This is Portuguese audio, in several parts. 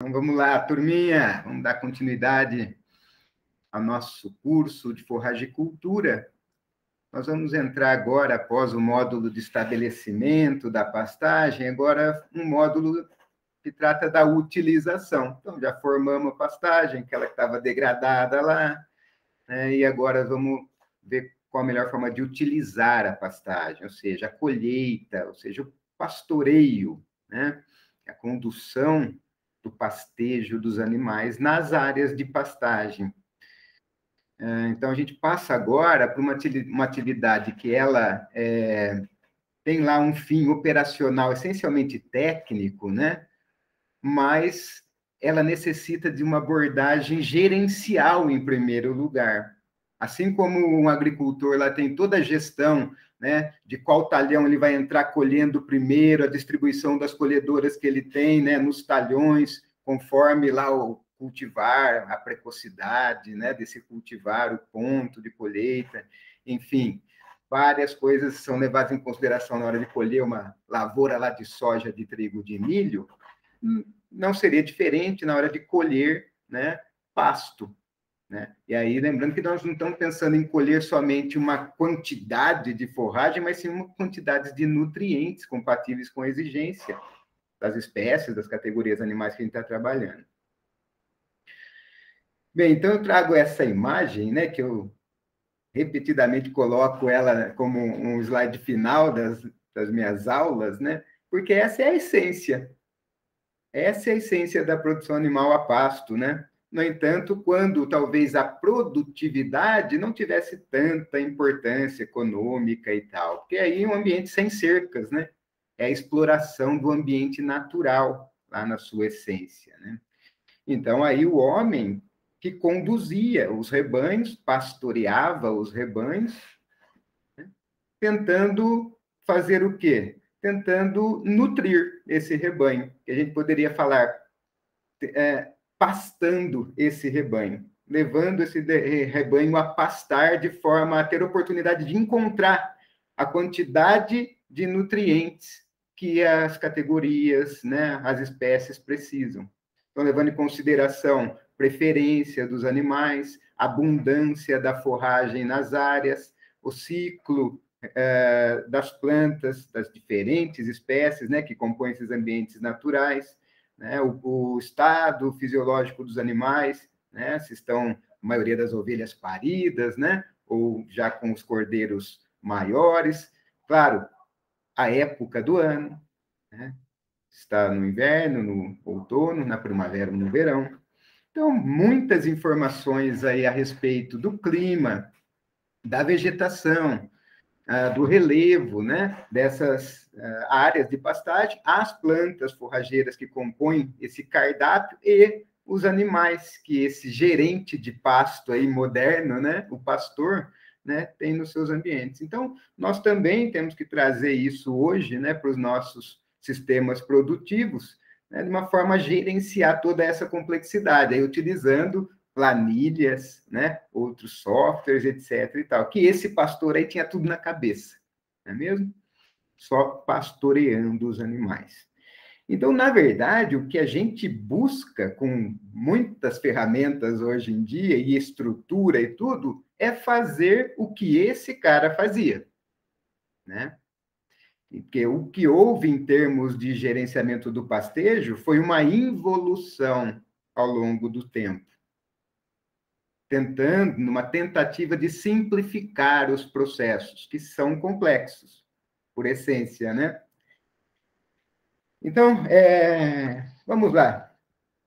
Então, vamos lá, turminha, vamos dar continuidade ao nosso curso de forragicultura. Nós vamos entrar agora, após o módulo de estabelecimento da pastagem, agora um módulo que trata da utilização. Então, já formamos a pastagem, aquela que estava degradada lá, né? E agora vamos ver qual a melhor forma de utilizar a pastagem, ou seja, a colheita, ou seja, o pastoreio, né? A condução do pastejo dos animais nas áreas de pastagem. Então, a gente passa agora para uma atividade que ela tem lá um fim operacional essencialmente técnico, né? Mas ela necessita de uma abordagem gerencial em primeiro lugar. Assim como um agricultor lá tem toda a gestão, né, de qual talhão ele vai entrar colhendo primeiro, a distribuição das colhedoras que ele tem, né, nos talhões, conforme lá o cultivar, a precocidade, né, desse cultivar, o ponto de colheita, enfim, várias coisas são levadas em consideração na hora de colher uma lavoura lá de soja, de trigo, de milho. Não seria diferente na hora de colher, né, pasto, né? E aí, lembrando que nós não estamos pensando em colher somente uma quantidade de forragem, mas sim uma quantidade de nutrientes compatíveis com a exigência das espécies, das categorias animais que a gente está trabalhando. Bem, então eu trago essa imagem, né, que eu repetidamente coloco ela como um slide final das minhas aulas, né, porque essa é a essência. Essa é a essência da produção animal a pasto, né? No entanto, quando talvez a produtividade não tivesse tanta importância econômica e tal, porque aí é um ambiente sem cercas, né? É a exploração do ambiente natural, lá na sua essência, né? Então, aí o homem que conduzia os rebanhos, pastoreava os rebanhos, né? Tentando fazer o quê? Tentando nutrir esse rebanho, que a gente poderia falar pastando esse rebanho, levando esse rebanho a pastar de forma a ter oportunidade de encontrar a quantidade de nutrientes que as categorias, né, as espécies precisam. Então, levando em consideração preferência dos animais, abundância da forragem nas áreas, o ciclo das plantas, das diferentes espécies, né, que compõem esses ambientes naturais, né, o estado fisiológico dos animais, né, se estão, a maioria das ovelhas paridas, né, ou já com os cordeiros maiores. Claro, a época do ano, né, está no inverno, no outono, na primavera, no verão. Então, muitas informações aí a respeito do clima, da vegetação, do relevo, né, dessas áreas de pastagem, as plantas forrageiras que compõem esse cardápio e os animais que esse gerente de pasto aí moderno, né, o pastor, né, tem nos seus ambientes. Então, nós também temos que trazer isso hoje, né, para os nossos sistemas produtivos, né, de uma forma a gerenciar toda essa complexidade, aí utilizando planilhas, né, outros softwares, etc. e tal, que esse pastor aí tinha tudo na cabeça, não é mesmo? Só pastoreando os animais. Então, na verdade, o que a gente busca com muitas ferramentas hoje em dia, e estrutura e tudo, é fazer o que esse cara fazia, né? Porque o que houve em termos de gerenciamento do pastejo foi uma involução ao longo do tempo, tentando, numa tentativa de simplificar os processos, que são complexos, por essência, né? Então, vamos lá.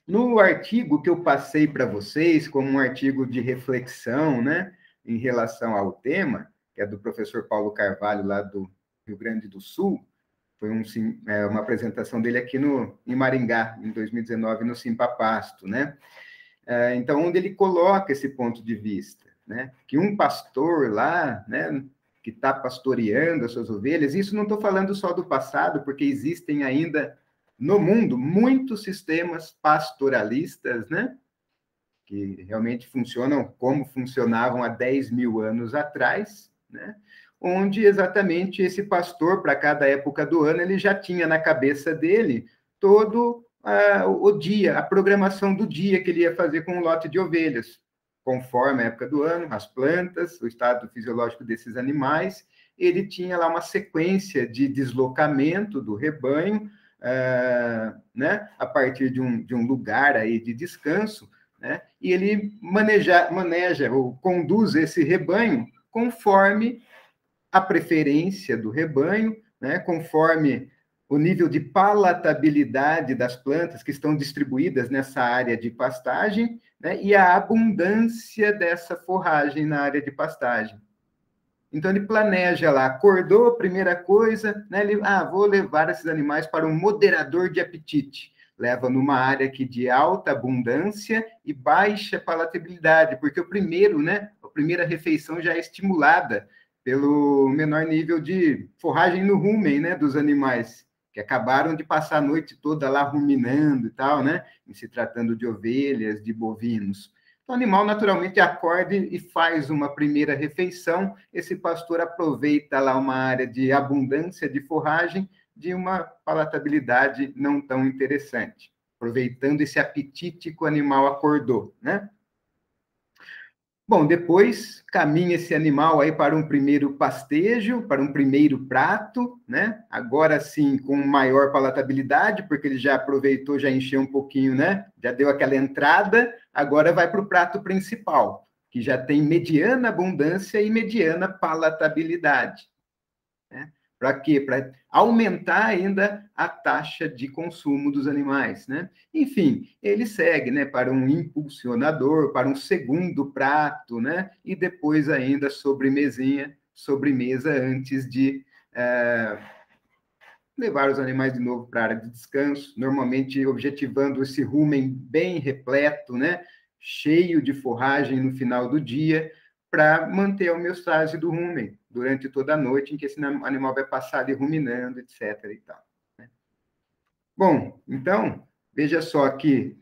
No artigo que eu passei para vocês, como um artigo de reflexão, né, em relação ao tema, que é do professor Paulo Carvalho, lá do Rio Grande do Sul, foi uma apresentação dele aqui em Maringá, em 2019, no Simpapasto, né? Então, onde ele coloca esse ponto de vista, né? Que um pastor lá, né, que está pastoreando as suas ovelhas, isso não estou falando só do passado, porque existem ainda no mundo muitos sistemas pastoralistas, né? Que realmente funcionam como funcionavam há 10 mil anos atrás, né? Onde exatamente esse pastor, para cada época do ano, ele já tinha na cabeça dele todo o dia, a programação do dia que ele ia fazer com um lote de ovelhas, conforme a época do ano, as plantas, o estado fisiológico desses animais. Ele tinha lá uma sequência de deslocamento do rebanho, né, a partir de um lugar aí de descanso, né, e ele maneja ou conduz esse rebanho conforme a preferência do rebanho, né, conforme o nível de palatabilidade das plantas que estão distribuídas nessa área de pastagem, né, e a abundância dessa forragem na área de pastagem. Então, ele planeja lá, acordou, primeira coisa, né, ele, vou levar esses animais para um moderador de apetite. Leva numa área aqui de alta abundância e baixa palatabilidade, porque a primeira refeição já é estimulada pelo menor nível de forragem no rumen, né, dos animais, que acabaram de passar a noite toda lá ruminando e tal, né, em se tratando de ovelhas, de bovinos. Então, o animal naturalmente acorda e faz uma primeira refeição, esse pastor aproveita lá uma área de abundância de forragem, de uma palatabilidade não tão interessante, aproveitando esse apetite que o animal acordou, né? Bom, depois caminha esse animal aí para um primeiro pastejo, para um primeiro prato, né? Agora sim, com maior palatabilidade, porque ele já aproveitou, já encheu um pouquinho, né? Já deu aquela entrada, agora vai para o prato principal, que já tem mediana abundância e mediana palatabilidade. Né? Para quê? Para aumentar ainda a taxa de consumo dos animais, né? Enfim, ele segue, né, para um impulsionador, para um segundo prato, né? E depois ainda sobremesa antes de levar os animais de novo para a área de descanso, normalmente objetivando esse rumen bem repleto, né? Cheio de forragem no final do dia, para manter a homeostase do rumen durante toda a noite, em que esse animal vai passar ali ruminando, etc. E tal, né? Bom, então, veja só que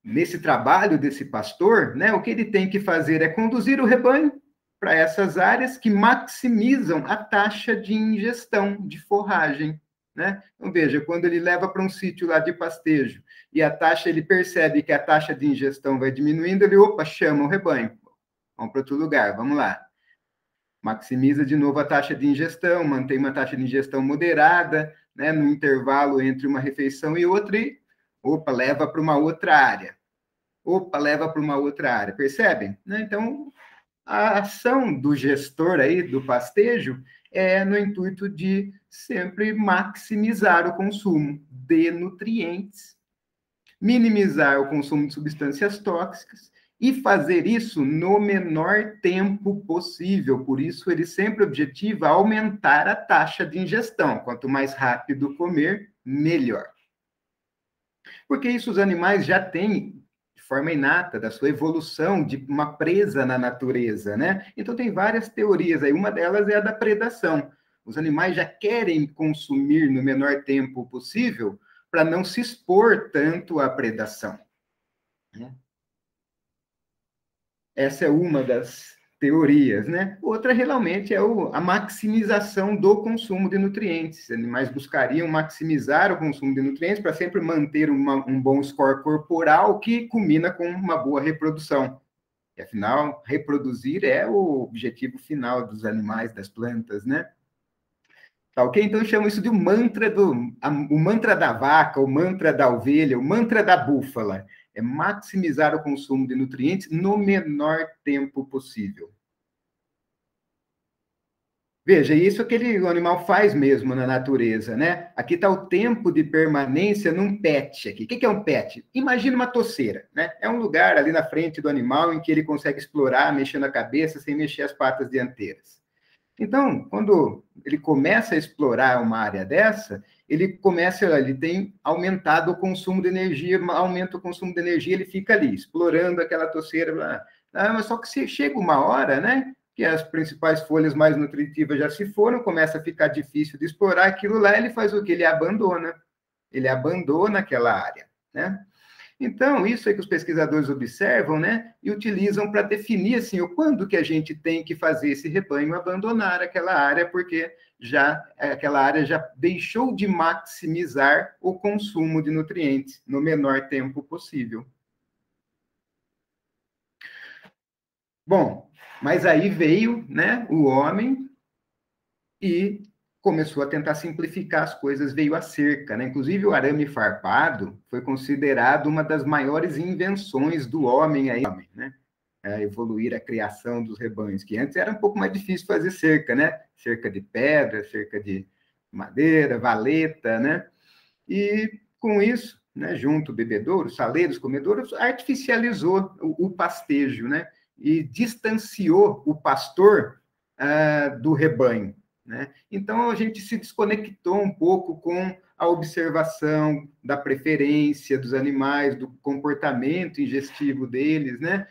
nesse trabalho desse pastor, né, o que ele tem que fazer é conduzir o rebanho para essas áreas que maximizam a taxa de ingestão de forragem, né? Então, veja, quando ele leva para um sítio lá de pastejo e ele percebe que a taxa de ingestão vai diminuindo, ele, chama o rebanho. Vamos para outro lugar, vamos lá. Maximiza de novo a taxa de ingestão, mantém uma taxa de ingestão moderada, né, no intervalo entre uma refeição e outra, e, leva para uma outra área. Leva para uma outra área. Percebem? Né? Então, a ação do gestor aí, do pastejo, é no intuito de sempre maximizar o consumo de nutrientes, minimizar o consumo de substâncias tóxicas e fazer isso no menor tempo possível. Por isso, ele sempre objetiva aumentar a taxa de ingestão. Quanto mais rápido comer, melhor. Porque isso os animais já têm de forma inata, da sua evolução, de uma presa na natureza, né? Então, tem várias teorias aí. Uma delas é a da predação. Os animais já querem consumir no menor tempo possível para não se expor tanto à predação. Essa é uma das teorias, né? Outra realmente é a maximização do consumo de nutrientes. Os animais buscariam maximizar o consumo de nutrientes para sempre manter um bom score corporal que culmina com uma boa reprodução. E, afinal, reproduzir é o objetivo final dos animais, das plantas, né? Tá ok? Então, eu chamo isso de o mantra da vaca, o mantra da ovelha, o mantra da búfala. É maximizar o consumo de nutrientes no menor tempo possível. Veja, isso que o animal faz mesmo na natureza, né? Aqui está o tempo de permanência num pet. Aqui. O que é um pet? Imagina uma toceira, né? É um lugar ali na frente do animal em que ele consegue explorar, mexendo a cabeça sem mexer as patas dianteiras. Então, quando ele começa a explorar uma área dessa, ele tem aumentado o consumo de energia, aumenta o consumo de energia, ele fica ali, explorando aquela toceira. Mas só que se chega uma hora, né, que as principais folhas mais nutritivas já se foram, começa a ficar difícil de explorar aquilo lá, ele faz o quê? Ele abandona aquela área, né? Então, isso é que os pesquisadores observam, né, e utilizam para definir, assim, o quando que a gente tem que fazer esse rebanho abandonar aquela área, porque aquela área já deixou de maximizar o consumo de nutrientes no menor tempo possível. Bom, mas aí veio, né, o homem e começou a tentar simplificar as coisas, veio a cerca, né? Inclusive o arame farpado foi considerado uma das maiores invenções do homem aí, né? Evoluir a criação dos rebanhos, que antes era um pouco mais difícil fazer cerca, né? Cerca de pedra, cerca de madeira, valeta, né? E com isso, né, junto bebedouros, saleiros, comedouros, artificializou o pastejo, né? E distanciou o pastor do rebanho, né? Então, a gente se desconectou um pouco com a observação da preferência dos animais, do comportamento ingestivo deles, né?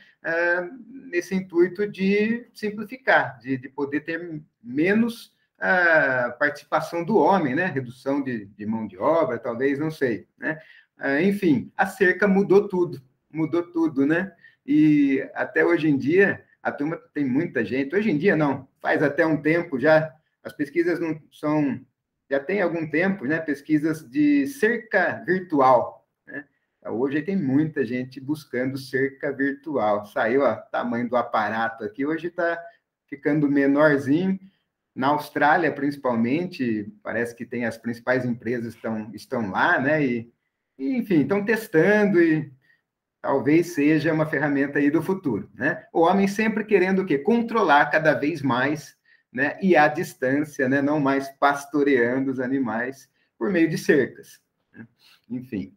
Nesse intuito de simplificar, de poder ter menos participação do homem, né? Redução de mão de obra, talvez, não sei, né? Enfim, a cerca mudou tudo, né? E até hoje em dia, a turma tem muita gente, hoje em dia não, faz até um tempo já, as pesquisas não são, já tem algum tempo, né? Pesquisas de cerca virtual, né? Hoje tem muita gente buscando cerca virtual. Saiu o tamanho do aparato aqui, hoje está ficando menorzinho. Na Austrália, principalmente, parece que tem as principais empresas estão lá, né? Enfim, estão testando e talvez seja uma ferramenta aí do futuro, né? O homem sempre querendo o quê? Controlar cada vez mais, né? E à distância, né? Não mais pastoreando os animais por meio de cercas, né? Enfim.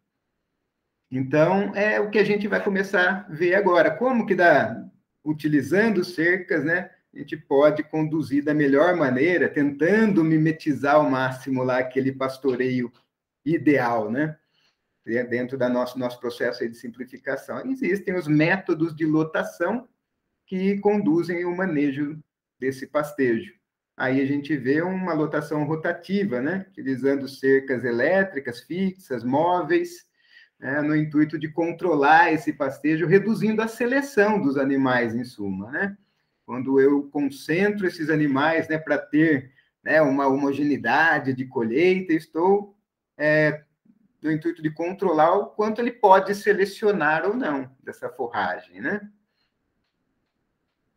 Então, é o que a gente vai começar a ver agora. Como que utilizando cercas, né? A gente pode conduzir da melhor maneira, tentando mimetizar ao máximo lá aquele pastoreio ideal, né? Dentro do nosso processo de simplificação. Existem os métodos de lotação que conduzem o manejo desse pastejo. Aí a gente vê uma lotação rotativa, né? Utilizando cercas elétricas, fixas, móveis, né? No intuito de controlar esse pastejo, reduzindo a seleção dos animais, em suma, né? Quando eu concentro esses animais, né, para ter, né, uma homogeneidade de colheita, estou no intuito de controlar o quanto ele pode selecionar ou não dessa forragem, né?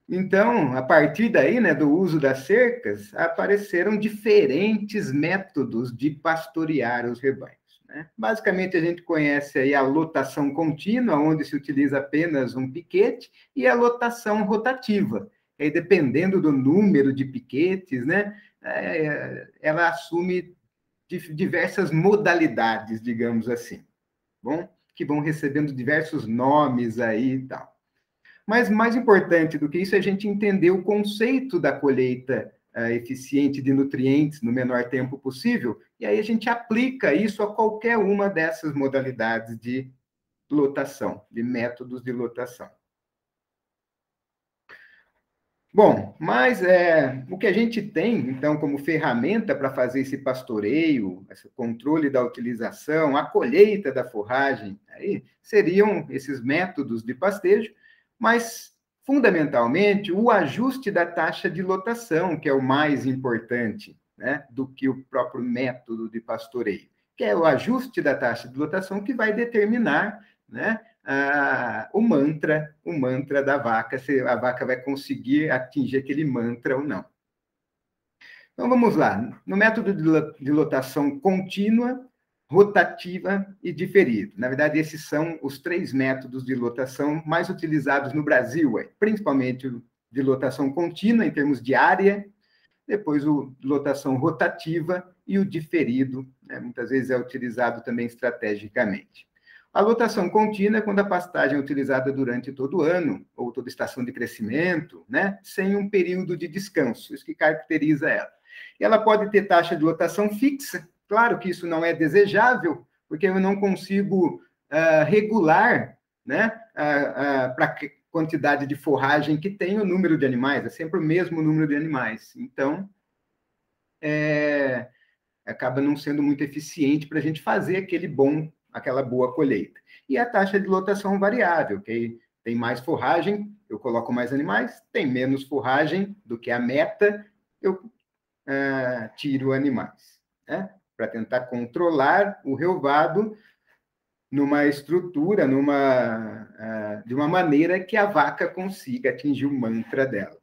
Então, a partir daí, né, do uso das cercas, apareceram diferentes métodos de pastorear os rebanhos, né? Basicamente, a gente conhece aí a lotação contínua, onde se utiliza apenas um piquete, e a lotação rotativa. E aí, dependendo do número de piquetes, né, ela assume diversas modalidades, digamos assim, bom? Que vão recebendo diversos nomes aí e tal. Mas mais importante do que isso é a gente entender o conceito da colheita eficiente de nutrientes no menor tempo possível, e aí a gente aplica isso a qualquer uma dessas modalidades de lotação, de métodos de lotação. Bom, mas o que a gente tem, então, como ferramenta para fazer esse pastoreio, esse controle da utilização, a colheita da forragem, aí seriam esses métodos de pastejo, mas, fundamentalmente, o ajuste da taxa de lotação, que é o mais importante, né, do que o próprio método de pastoreio, que é o ajuste da taxa de lotação que vai determinar, né, o mantra da vaca, se a vaca vai conseguir atingir aquele mantra ou não. Então, vamos lá. No método de lotação contínua, rotativa e diferido. Na verdade, esses são os 3 métodos de lotação mais utilizados no Brasil, principalmente o de lotação contínua, em termos de área, depois o de lotação rotativa e o diferido, né? Muitas vezes é utilizado também estrategicamente. A lotação contínua é quando a pastagem é utilizada durante todo o ano, ou toda estação de crescimento, né? Sem um período de descanso, isso que caracteriza ela. E ela pode ter taxa de lotação fixa, claro que isso não é desejável, porque eu não consigo regular, né, para a quantidade de forragem que tem o número de animais, é sempre o mesmo número de animais. Então, acaba não sendo muito eficiente para a gente fazer aquele bom aquela boa colheita. E a taxa de lotação variável, que tem mais forragem, eu coloco mais animais, tem menos forragem do que a meta, eu tiro animais, né? Para tentar controlar o relvado numa estrutura, de uma maneira que a vaca consiga atingir o mantra dela.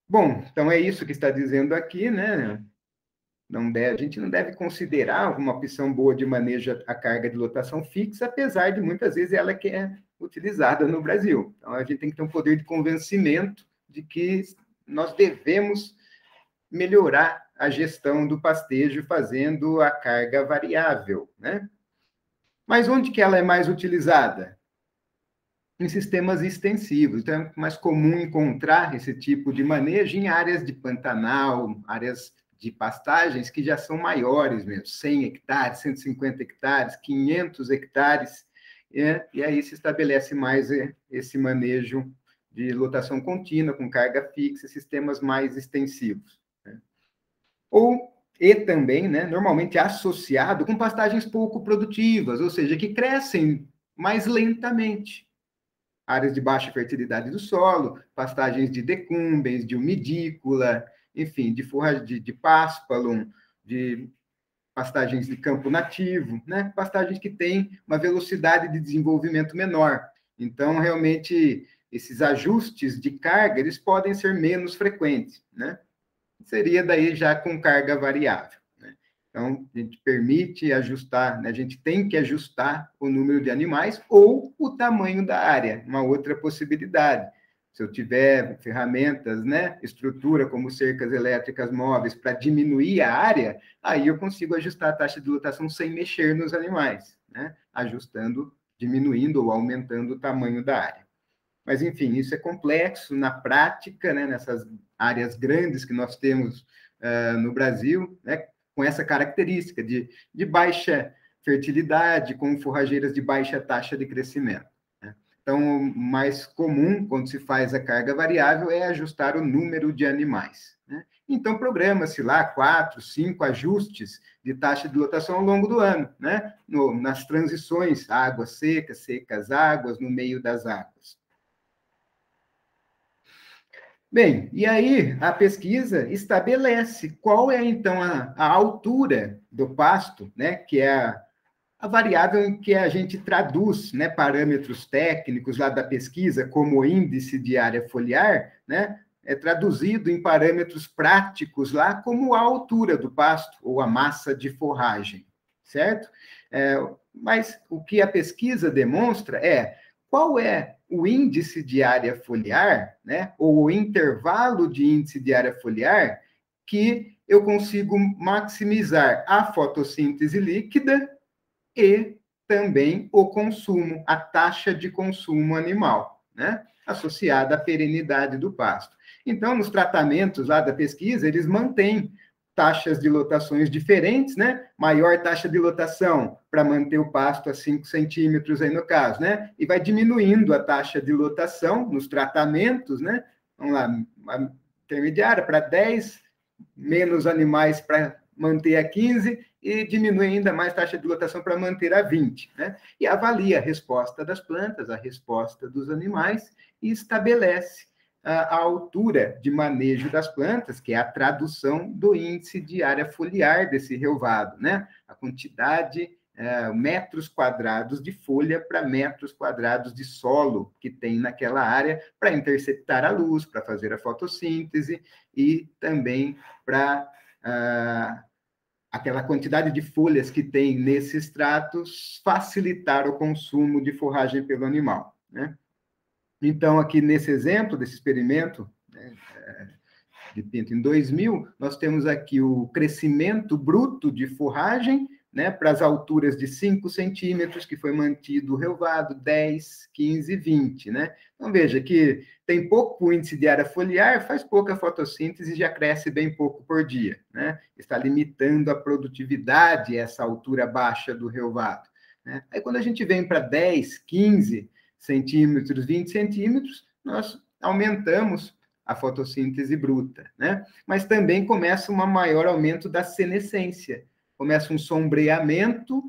Bom, então é isso que está dizendo aqui, né? A gente não deve considerar uma opção boa de manejo a carga de lotação fixa, apesar de muitas vezes ela que é utilizada no Brasil. Então, a gente tem que ter um poder de convencimento de que nós devemos melhorar a gestão do pastejo fazendo a carga variável, né? Mas onde que ela é mais utilizada? Em sistemas extensivos. Então, é mais comum encontrar esse tipo de manejo em áreas de Pantanal, áreas de pastagens que já são maiores mesmo, 100 hectares, 150 hectares, 500 hectares, e aí se estabelece mais esse manejo de lotação contínua, com carga fixa, sistemas mais extensivos. Né? E também, né, normalmente associado com pastagens pouco produtivas, ou seja, que crescem mais lentamente. Áreas de baixa fertilidade do solo, pastagens de decumbens, de umidícula, enfim, de forragem de paspalum, de pastagens de campo nativo, né? Pastagens que têm uma velocidade de desenvolvimento menor. Então, realmente, esses ajustes de carga, eles podem ser menos frequentes, né? Seria daí já com carga variável. Né? Então, a gente permite ajustar, né? A gente tem que ajustar o número de animais ou o tamanho da área, uma outra possibilidade. Se eu tiver ferramentas, né, estrutura como cercas elétricas móveis para diminuir a área, aí eu consigo ajustar a taxa de lotação sem mexer nos animais, né? Ajustando, diminuindo ou aumentando o tamanho da área. Mas, enfim, isso é complexo na prática, né, nessas áreas grandes que nós temos no Brasil, né, com essa característica de baixa fertilidade, com forrageiras de baixa taxa de crescimento. Né? Então, o mais comum, quando se faz a carga variável, é ajustar o número de animais. Né? Então, programa-se lá 4, 5 ajustes de taxa de lotação ao longo do ano, né? Nas transições, águas secas, secas águas, no meio das águas. Bem, e aí a pesquisa estabelece qual é, então, a altura do pasto, né, que é a variável em que a gente traduz, né, parâmetros técnicos lá da pesquisa, como o índice de área foliar, né, é traduzido em parâmetros práticos lá como a altura do pasto ou a massa de forragem, certo? Mas o que a pesquisa demonstra é qual é o índice de área foliar, né, ou o intervalo de índice de área foliar, que eu consigo maximizar a fotossíntese líquida e também o consumo, a taxa de consumo animal, né, associada à perenidade do pasto. Então, nos tratamentos lá da pesquisa, eles mantêm taxas de lotações diferentes, né? Maior taxa de lotação para manter o pasto a 5 centímetros aí no caso, né? E vai diminuindo a taxa de lotação nos tratamentos, né? Vamos lá, uma intermediária para 10, menos animais para manter a 15 e diminui ainda mais taxa de lotação para manter a 20, né? E avalia a resposta das plantas, a resposta dos animais e estabelece a altura de manejo das plantas, que é a tradução do índice de área foliar desse relvado, né? A quantidade, metros quadrados de folha para metros quadrados de solo que tem naquela área para interceptar a luz, para fazer a fotossíntese e também para aquela quantidade de folhas que tem nesses stratos facilitar o consumo de forragem pelo animal, né? Então, aqui nesse exemplo desse experimento, né, de Pinto em 2000, nós temos aqui o crescimento bruto de forragem, né, para as alturas de 5 centímetros, que foi mantido o relvado, 10, 15, 20, né? Então, veja que tem pouco índice de área foliar, faz pouca fotossíntese e já cresce bem pouco por dia, né? Está limitando a produtividade essa altura baixa do relvado, né? Aí, quando a gente vem para 10, 15 centímetros, 20 centímetros, nós aumentamos a fotossíntese bruta, né? Mas também começa um maior aumento da senescência, Começa um sombreamento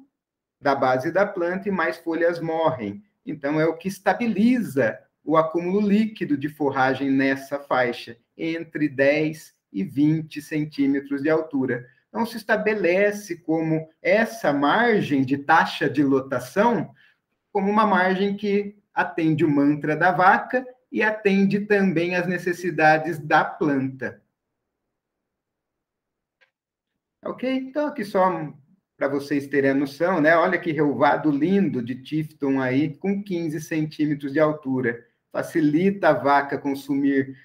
da base da planta e mais folhas morrem. Então, é o que estabiliza o acúmulo líquido de forragem nessa faixa, entre 10 e 20 centímetros de altura. Então, se estabelece como essa margem de taxa de lotação como uma margem que atende o mantra da vaca e atende também às necessidades da planta. Ok? Então, aqui só para vocês terem a noção, né? Olha que relvado lindo de Tifton aí, com 15 centímetros de altura. Facilita a vaca consumir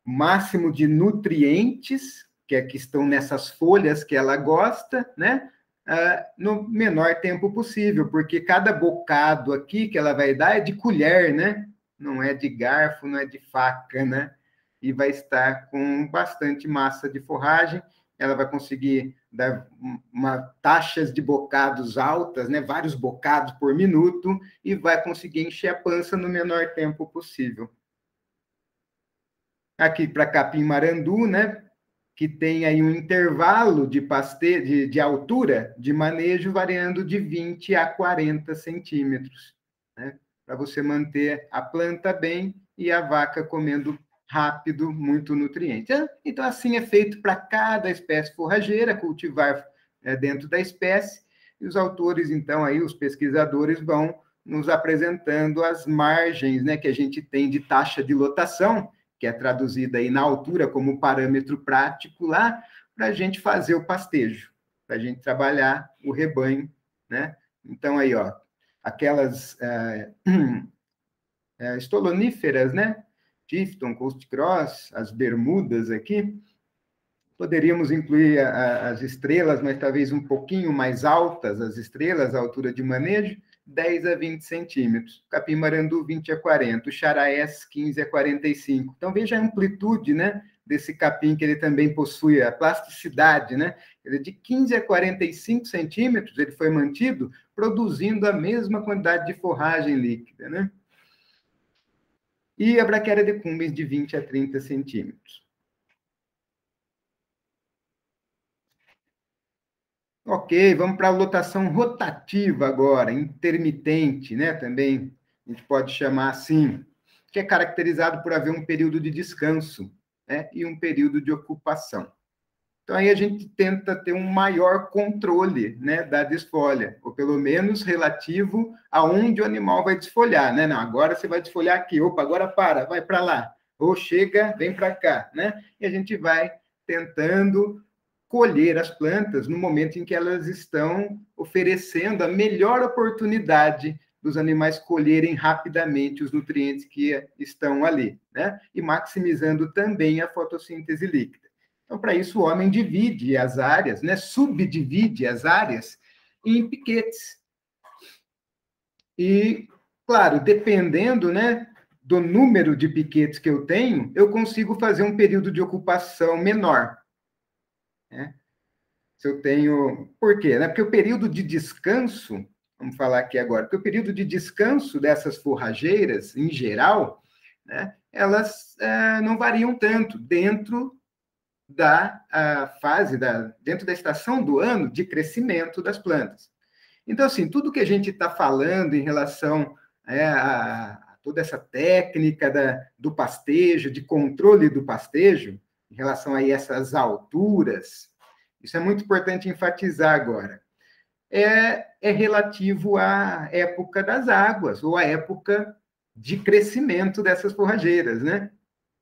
o máximo de nutrientes, que estão nessas folhas que ela gosta, né? No menor tempo possível, porque cada bocado aqui que ela vai dar é de colher, né? Não é de garfo, não é de faca, né? E vai estar com bastante massa de forragem, ela vai conseguir dar taxas de bocados altas, né? Vários bocados por minuto, e vai conseguir encher a pança no menor tempo possível. Aqui para capim-marandu, né? Que tem aí um intervalo de altura de manejo variando de 20 a 40 centímetros, né? Para você manter a planta bem e a vaca comendo rápido, muito nutriente. Então, assim é feito para cada espécie forrageira, cultivar dentro da espécie, e os autores, então, aí, os pesquisadores vão nos apresentando as margens, né, que a gente tem de taxa de lotação, que é traduzida aí na altura como parâmetro prático lá, para a gente fazer o pastejo, para a gente trabalhar o rebanho, né? Então, aí, ó, aquelas estoloníferas, né? Tifton, Coast Cross, as bermudas aqui, poderíamos incluir as estrelas, mas talvez um pouquinho mais altas, as estrelas, a altura de manejo, 10 a 20 centímetros. Capim-marandu, 20 a 40. O xaraés, 15 a 45. Então, veja a amplitude, né, desse capim, que ele também possui a plasticidade, né? Ele de 15 a 45 centímetros, ele foi mantido, produzindo a mesma quantidade de forragem líquida, né? E a Braquiária decumbens, de 20 a 30 centímetros. Ok, vamos para a lotação rotativa agora, intermitente, né? Também a gente pode chamar assim, que é caracterizado por haver um período de descanso, né? E um período de ocupação. Então, aí a gente tenta ter um maior controle, né, da desfolha, ou pelo menos relativo aonde o animal vai desfolhar, né? Não, agora você vai desfolhar aqui, opa, agora vai para lá, ou chega, vem para cá, né? E a gente vai tentando colher as plantas no momento em que elas estão oferecendo a melhor oportunidade dos animais colherem rapidamente os nutrientes que estão ali, né? E maximizando também a fotossíntese líquida. Então, para isso, o homem divide as áreas, né? Subdivide as áreas em piquetes. E, claro, dependendo, né, do número de piquetes que eu tenho, eu consigo fazer um período de ocupação menor, né? Se eu tenho... Por quê? Né? Porque o período de descanso, vamos falar aqui agora, porque o período de descanso dessas forrageiras, em geral, né, elas não variam tanto dentro da fase, dentro da estação do ano de crescimento das plantas. Então, assim, tudo que a gente está falando em relação a toda essa técnica do pastejo, de controle do pastejo, em relação a essas alturas, isso é muito importante enfatizar agora, é relativo à época das águas, ou à época de crescimento dessas forrageiras, né?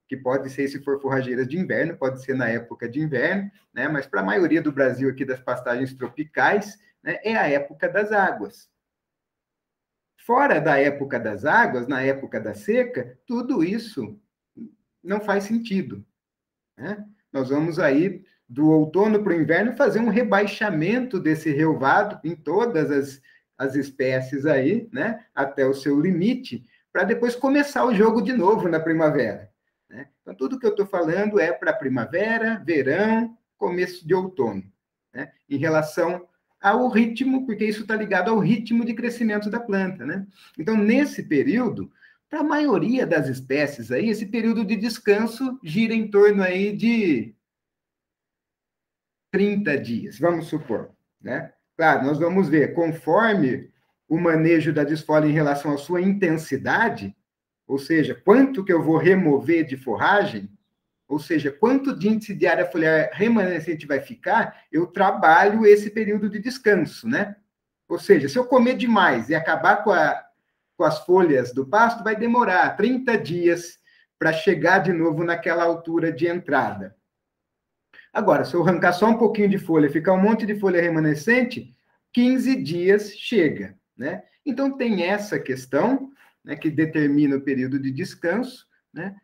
Que pode ser, se for forrageiras de inverno, pode ser na época de inverno, né? Mas para a maioria do Brasil aqui das pastagens tropicais, né, é a época das águas. Fora da época das águas, na época da seca, tudo isso não faz sentido, né? Nós vamos aí, do outono para o inverno, fazer um rebaixamento desse relvado em todas as espécies aí, né? Até o seu limite, para depois começar o jogo de novo na primavera, né? Então, tudo que eu estou falando é para primavera, verão, começo de outono, né? Em relação ao ritmo, porque isso está ligado ao ritmo de crescimento da planta, né? Então, nesse período, para a maioria das espécies aí, esse período de descanso gira em torno aí de 30 dias, vamos supor. né? Claro, nós vamos ver, conforme o manejo da desfolha em relação à sua intensidade, ou seja, quanto que eu vou remover de forragem, ou seja, quanto de índice de área foliar remanescente vai ficar, eu trabalho esse período de descanso, né? Ou seja, se eu comer demais e acabar com as folhas do pasto, vai demorar 30 dias para chegar de novo naquela altura de entrada. Agora, se eu arrancar só um pouquinho de folha, ficar um monte de folha remanescente, 15 dias chega, né? Então, tem essa questão, né, que determina o período de descanso, né?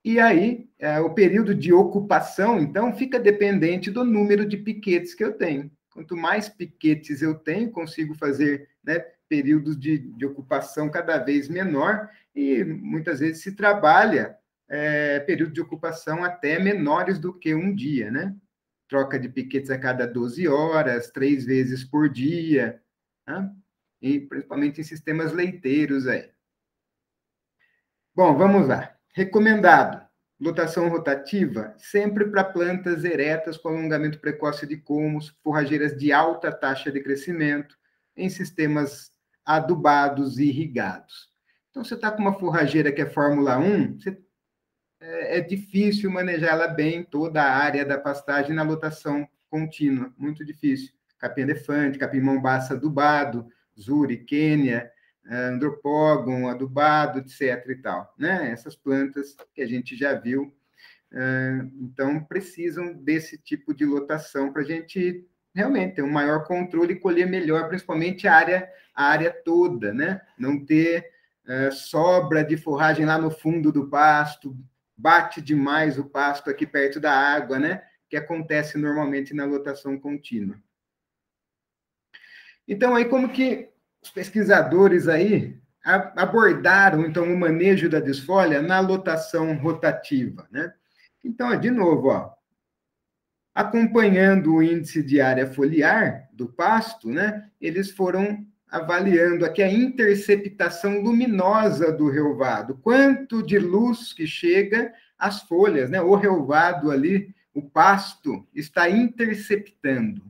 E aí, o período de ocupação, então, fica dependente do número de piquetes que eu tenho. Quanto mais piquetes eu tenho, consigo fazer, né, períodos de ocupação cada vez menor, e muitas vezes se trabalha período de ocupação até menores do que um dia, né? Troca de piquetes a cada 12 horas, 3 vezes por dia, né? E principalmente em sistemas leiteiros aí. Bom, vamos lá. Recomendado. Lotação rotativa, sempre para plantas eretas com alongamento precoce de colmos, forrageiras de alta taxa de crescimento, em sistemas adubados e irrigados. Então, você está com uma forrageira que é Fórmula 1, é difícil manejá-la bem toda a área da pastagem na lotação contínua, muito difícil. Capim-elefante, capim-mombaça adubado, zuri, quênia, andropógon, adubado, etc. e tal, né? Essas plantas que a gente já viu, então precisam desse tipo de lotação para a gente realmente ter um maior controle e colher melhor, principalmente a área toda, né? Não ter sobra de forragem lá no fundo do pasto, bate demais o pasto aqui perto da água, né? Que acontece normalmente na lotação contínua. Então, aí como que os pesquisadores aí abordaram, então, o manejo da desfolha na lotação rotativa, né? Então, de novo, ó, acompanhando o índice de área foliar do pasto, né? Eles foram avaliando aqui a interceptação luminosa do relvado, quanto de luz que chega às folhas, né? O relvado ali, o pasto, está interceptando.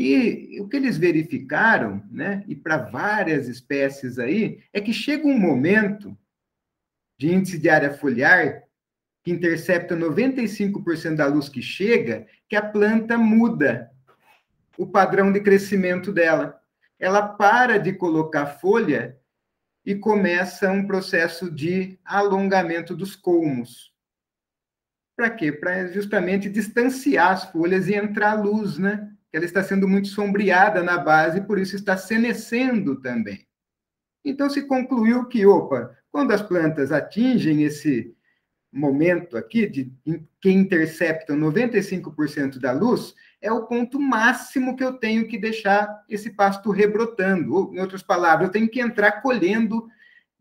E o que eles verificaram, né, e para várias espécies aí, é que chega um momento de índice de área foliar que intercepta 95% da luz que chega, que a planta muda o padrão de crescimento dela. Ela para de colocar folha e começa um processo de alongamento dos colmos. Para quê? Para justamente distanciar as folhas e entrar luz, né? Ela está sendo muito sombreada na base, por isso está senescendo também. Então, se concluiu que, opa, quando as plantas atingem esse momento aqui, que interceptam 95% da luz, é o ponto máximo que eu tenho que deixar esse pasto rebrotando. Ou, em outras palavras, eu tenho que entrar colhendo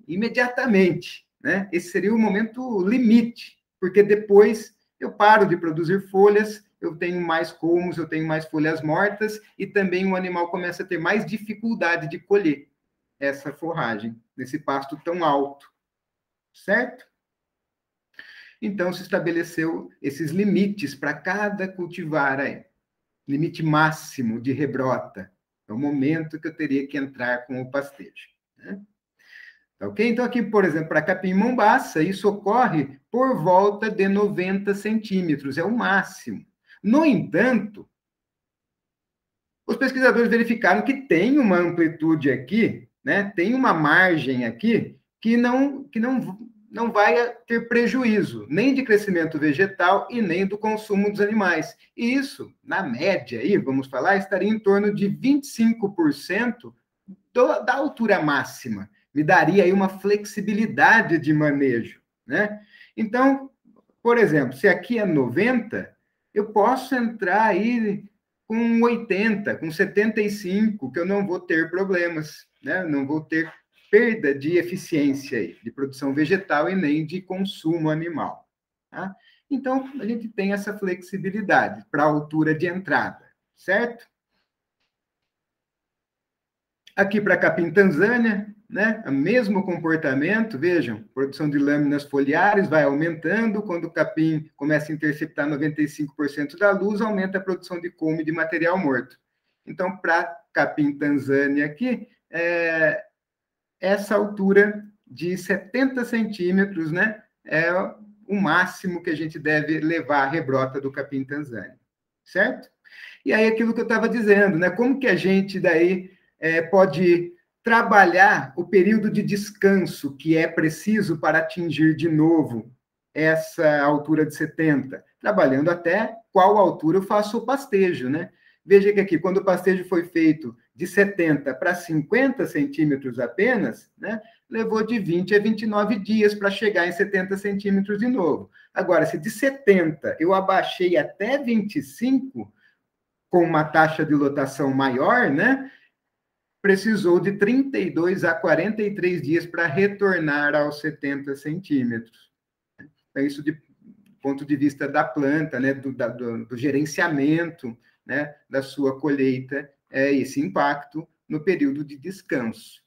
imediatamente, né? Esse seria o momento limite, porque depois eu paro de produzir folhas, eu tenho mais colmos, eu tenho mais folhas mortas, e também o animal começa a ter mais dificuldade de colher essa forragem nesse pasto tão alto, certo? Então, se estabeleceu esses limites para cada cultivar aí. Limite máximo de rebrota. É o momento que eu teria que entrar com o pastejo, né? Ok? Então, aqui, por exemplo, para capim-mombaça, isso ocorre por volta de 90 centímetros, é o máximo. No entanto, os pesquisadores verificaram que tem uma amplitude aqui, né? Tem uma margem aqui que não vai ter prejuízo, nem de crescimento vegetal e nem do consumo dos animais. E isso, na média, aí, vamos falar, estaria em torno de 25% da altura máxima. Me daria aí uma flexibilidade de manejo, né? Então, por exemplo, se aqui é 90, eu posso entrar aí com 80, com 75, que eu não vou ter problemas, né? Não vou ter perda de eficiência aí, de produção vegetal e nem de consumo animal, tá? Então, a gente tem essa flexibilidade para a altura de entrada, certo? Aqui para Capim Tanzânia, né? O mesmo comportamento, vejam, produção de lâminas foliares vai aumentando, quando o capim começa a interceptar 95% da luz, aumenta a produção de coume de material morto. Então, para capim Tanzânia aqui, essa altura de 70 centímetros, né, é o máximo que a gente deve levar a rebrota do capim Tanzânia, certo? E aí, aquilo que eu estava dizendo, né, como que a gente daí pode trabalhar o período de descanso que é preciso para atingir de novo essa altura de 70, trabalhando até qual altura eu faço o pastejo, né? Veja que aqui, quando o pastejo foi feito de 70 para 50 centímetros apenas, né, levou de 20 a 29 dias para chegar em 70 centímetros de novo. Agora, se de 70 eu abaixei até 25, com uma taxa de lotação maior, né, precisou de 32 a 43 dias para retornar aos 70 centímetros. Então, isso do ponto de vista da planta, né, do gerenciamento, né, da sua colheita, esse impacto no período de descanso.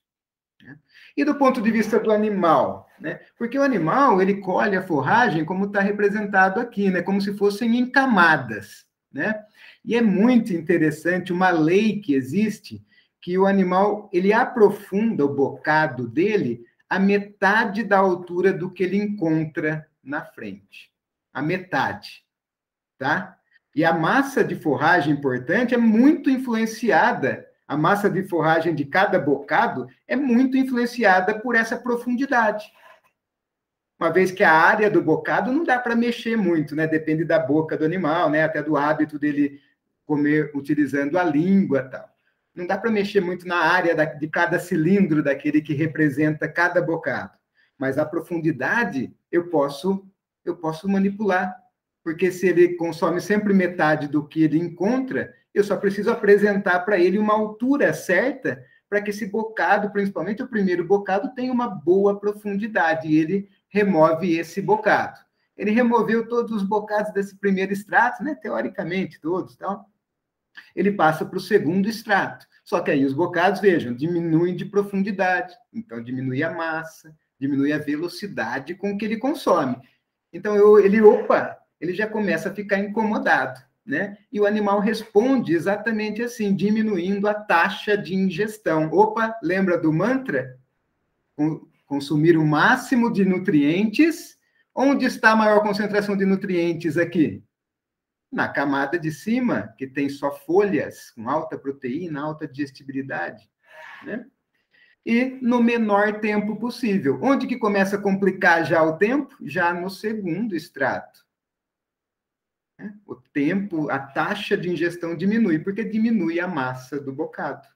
Né? E do ponto de vista do animal, né, porque o animal ele colhe a forragem como está representado aqui, né, como se fossem em camadas, né? E é muito interessante uma lei que existe que o animal ele aprofunda o bocado dele a metade da altura do que ele encontra na frente. A metade, tá? E a massa de forragem importante é muito influenciada, a massa de forragem de cada bocado é muito influenciada por essa profundidade. Uma vez que a área do bocado não dá para mexer muito, né? Depende da boca do animal, né? Até do hábito dele comer utilizando a língua e tal. Não dá para mexer muito na área de cada cilindro daquele que representa cada bocado. Mas a profundidade eu posso manipular. Porque se ele consome sempre metade do que ele encontra, eu só preciso apresentar para ele uma altura certa para que esse bocado, principalmente o primeiro bocado, tenha uma boa profundidade. E ele remove esse bocado. Ele removeu todos os bocados desse primeiro extrato, né? Teoricamente, todos, tal. Ele passa para o segundo extrato. Só que aí os bocados, vejam, diminuem de profundidade. Então, diminui a massa, diminui a velocidade com que ele consome. Então, ele já começa a ficar incomodado, né? E o animal responde exatamente assim, diminuindo a taxa de ingestão. Opa, lembra do mantra? Consumir o máximo de nutrientes. Onde está a maior concentração de nutrientes aqui? Na camada de cima, que tem só folhas com alta proteína, alta digestibilidade, né? E no menor tempo possível. Onde que começa a complicar já o tempo? Já no segundo extrato. O tempo, a taxa de ingestão diminui, porque diminui a massa do bocado.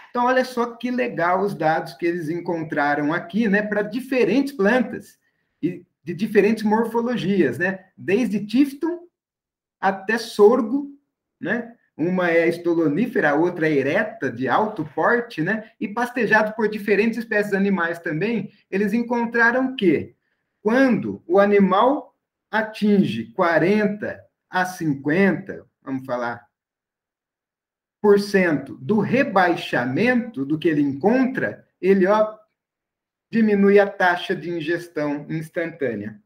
Então, olha só que legal os dados que eles encontraram aqui, né, para diferentes plantas e de diferentes morfologias, né? Desde Tifton até sorgo, né? Uma é estolonífera, a outra é ereta, de alto porte, né? E pastejado por diferentes espécies animais também, eles encontraram que, quando o animal atinge 40 a 50, vamos falar, por cento do rebaixamento do que ele encontra, ele, diminui a taxa de ingestão instantânea.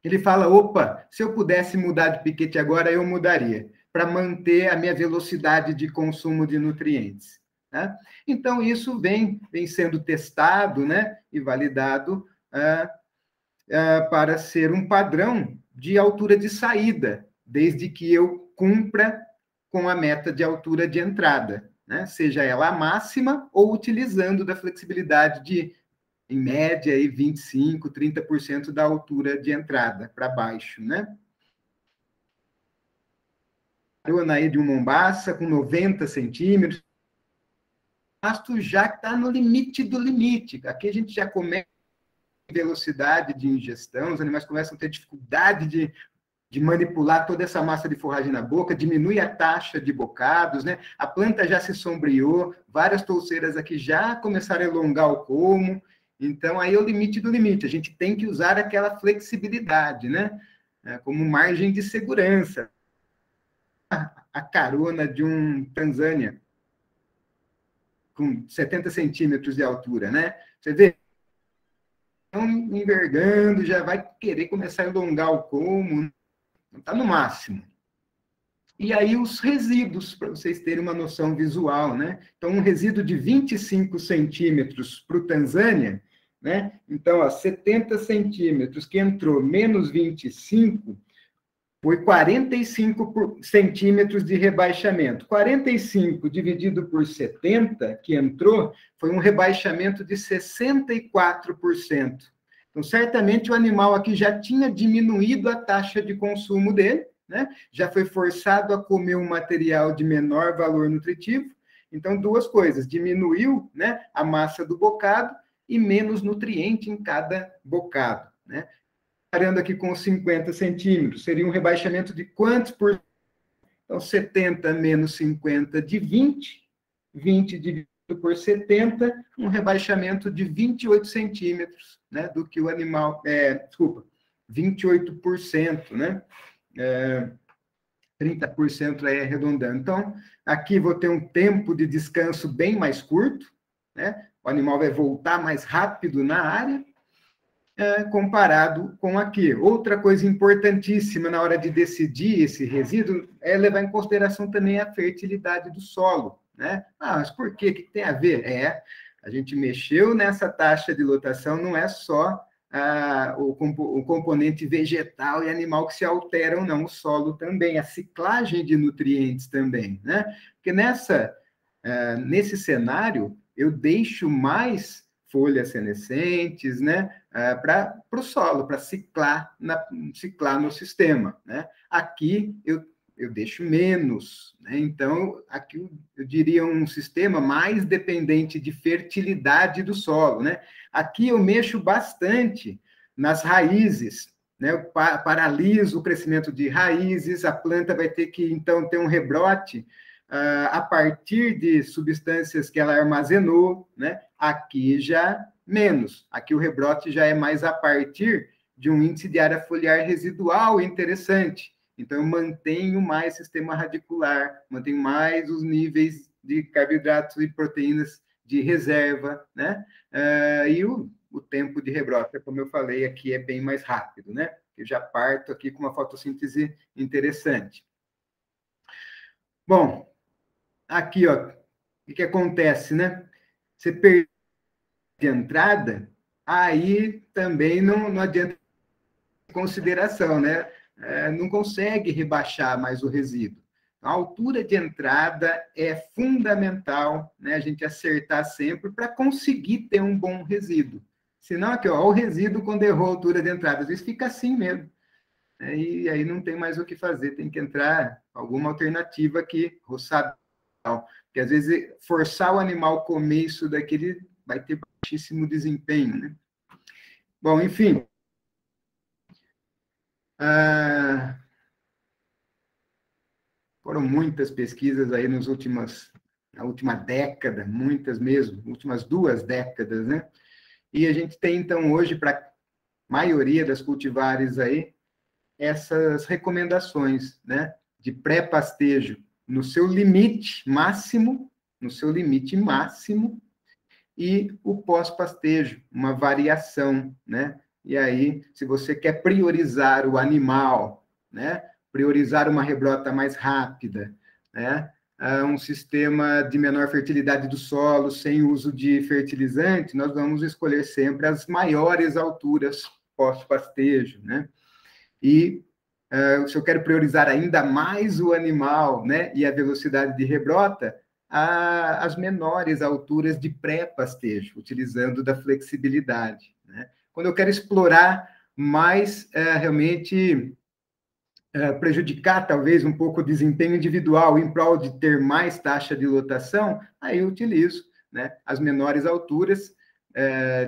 Ele fala, opa, se eu pudesse mudar de piquete agora, eu mudaria, para manter a minha velocidade de consumo de nutrientes. Né? Então, isso vem sendo testado, né, e validado para ser um padrão de altura de saída, desde que eu cumpra com a meta de altura de entrada, né? Seja ela a máxima ou utilizando da flexibilidade de, em média, aí 25%, 30% da altura de entrada para baixo, né? Aí de um Mombaça com 90 centímetros, o pasto já está no limite do limite. Aqui a gente já começa a velocidade de ingestão, os animais começam a ter dificuldade de manipular toda essa massa de forragem na boca, diminui a taxa de bocados, né? A planta já se sombreou, várias touceiras aqui já começaram a elongar o colmo. Então, aí é o limite do limite. A gente tem que usar aquela flexibilidade, né? Como margem de segurança. A carona de um Tanzânia. com 70 centímetros de altura, né? Você vê, estão envergando, já vai querer começar a alongar o colmo, está no máximo. E aí os resíduos, para vocês terem uma noção visual, né? Então, um resíduo de 25 centímetros para o Tanzânia, né? Então, ó, 70 centímetros que entrou menos 25, foi 45 centímetros de rebaixamento. 45 dividido por 70, que entrou, foi um rebaixamento de 64%. Então, certamente o animal aqui já tinha diminuído a taxa de consumo dele, né? Já foi forçado a comer um material de menor valor nutritivo. Então, duas coisas: diminuiu, né, a massa do bocado e menos nutriente em cada bocado, né? Comparando aqui com os 50 centímetros, seria um rebaixamento de quantos por cento? Então, 70 menos 50 de 20, 20 dividido por 70, um rebaixamento de 28 centímetros, né, do que o animal, 28%, né? 30% aí arredondando. Então, aqui vou ter um tempo de descanso bem mais curto, né? O animal vai voltar mais rápido na área, comparado com aqui. Outra coisa importantíssima na hora de decidir esse resíduo é levar em consideração também a fertilidade do solo, né? Ah, mas por quê? O que tem a ver? A gente mexeu nessa taxa de lotação, não é só o componente vegetal e animal que se alteram, não, o solo também, a ciclagem de nutrientes também, né? Porque nesse cenário, eu deixo mais folhas senescentes, né, para o solo, para ciclar no sistema, né? Aqui eu deixo menos, né? Então, aqui eu diria um sistema mais dependente de fertilidade do solo, né? Aqui eu mexo bastante nas raízes, né? Eu paraliso o crescimento de raízes, a planta vai ter que, então, ter um rebrote a partir de substâncias que ela armazenou, né? Aqui já menos. Aqui o rebrote já é mais a partir de um índice de área foliar residual interessante. Então, eu mantenho mais sistema radicular, mantenho mais os níveis de carboidratos e proteínas de reserva, né? E o tempo de rebrote, como eu falei aqui, é bem mais rápido, né? Eu já parto aqui com uma fotossíntese interessante. Bom, aqui, ó, o que acontece, né? Você perde de entrada, aí também não adianta consideração, né? Não consegue rebaixar mais o resíduo. A altura de entrada é fundamental, né? A gente acertar sempre para conseguir ter um bom resíduo. Senão, aqui, ó, o resíduo quando errou a altura de entrada, às vezes fica assim mesmo. E aí não tem mais o que fazer, tem que entrar alguma alternativa aqui, roçar, porque às vezes forçar o animal a comer isso daqui, ele vai ter baixíssimo desempenho, né? Bom, enfim. Foram muitas pesquisas aí na última década, muitas mesmo, últimas 2 décadas, né? E a gente tem, então, hoje, para a maioria das cultivares aí, essas recomendações, né? De pré-pastejo no seu limite máximo, e o pós-pastejo, uma variação, né? E aí, se você quer priorizar o animal, né? Priorizar uma rebrota mais rápida, né? Um sistema de menor fertilidade do solo, sem uso de fertilizante, nós vamos escolher sempre as maiores alturas pós-pastejo, né? E se eu quero priorizar ainda mais o animal, né? E a velocidade de rebrota, as menores alturas de pré-pastejo, utilizando da flexibilidade, né? Quando eu quero explorar mais, realmente, prejudicar, talvez, um pouco o desempenho individual em prol de ter mais taxa de lotação, aí eu utilizo, né, as menores alturas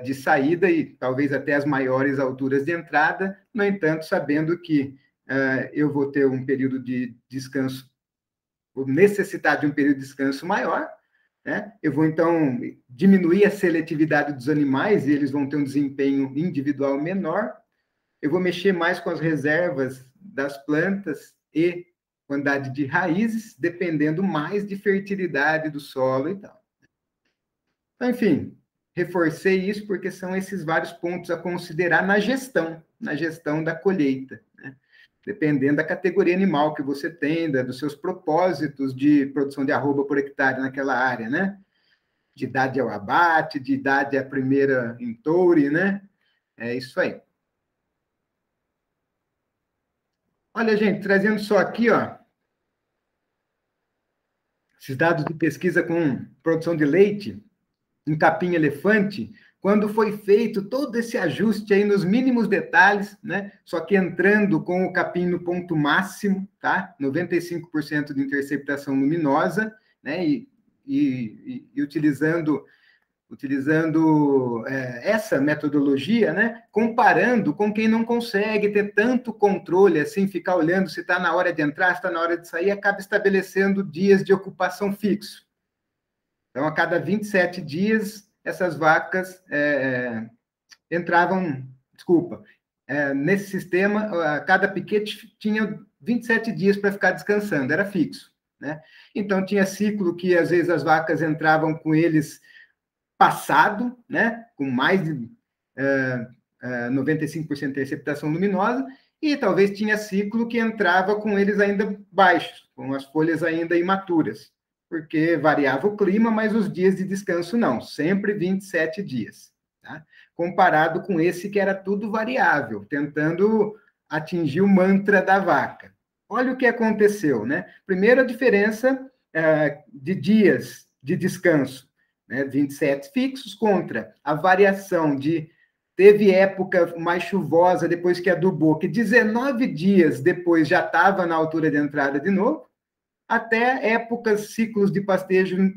de saída e talvez até as maiores alturas de entrada, no entanto, sabendo que eu vou ter um período de descanso, vou necessitar de um período de descanso maior, né? Eu vou, então, diminuir a seletividade dos animais e eles vão ter um desempenho individual menor. Eu vou mexer mais com as reservas das plantas e quantidade de raízes, dependendo mais de fertilidade do solo e tal. Então, enfim, reforcei isso porque são esses vários pontos a considerar na gestão da colheita, né? Dependendo da categoria animal que você tem, dos seus propósitos de produção de arroba por hectare naquela área, né? De idade ao abate, de idade à primeira entoure, né? É isso aí. Olha, gente, trazendo só aqui, ó, esses dados de pesquisa com produção de leite em capim-elefante, quando foi feito todo esse ajuste aí nos mínimos detalhes, né? Só que entrando com o capim no ponto máximo, tá? 95% de interceptação luminosa, né? E utilizando essa metodologia, né, comparando com quem não consegue ter tanto controle, assim, ficar olhando se está na hora de entrar, se está na hora de sair, acaba estabelecendo dias de ocupação fixo. Então, a cada 27 dias, essas vacas entravam, nesse sistema, cada piquete tinha 27 dias para ficar descansando, era fixo, né? Então, tinha ciclo que, às vezes, as vacas entravam com eles passado, né, com mais de 95% de interceptação luminosa, e talvez tinha ciclo que entrava com eles ainda baixos, com as folhas ainda imaturas, porque variava o clima, mas os dias de descanso não, sempre 27 dias, tá? Comparado com esse que era tudo variável, tentando atingir o mantra da vaca. Olha o que aconteceu, né? Primeiro, a diferença de dias de descanso, né, 27 fixos contra a variação de... Teve época mais chuvosa depois que adubou, que 19 dias depois já estava na altura de entrada de novo, até épocas, ciclos de pastejo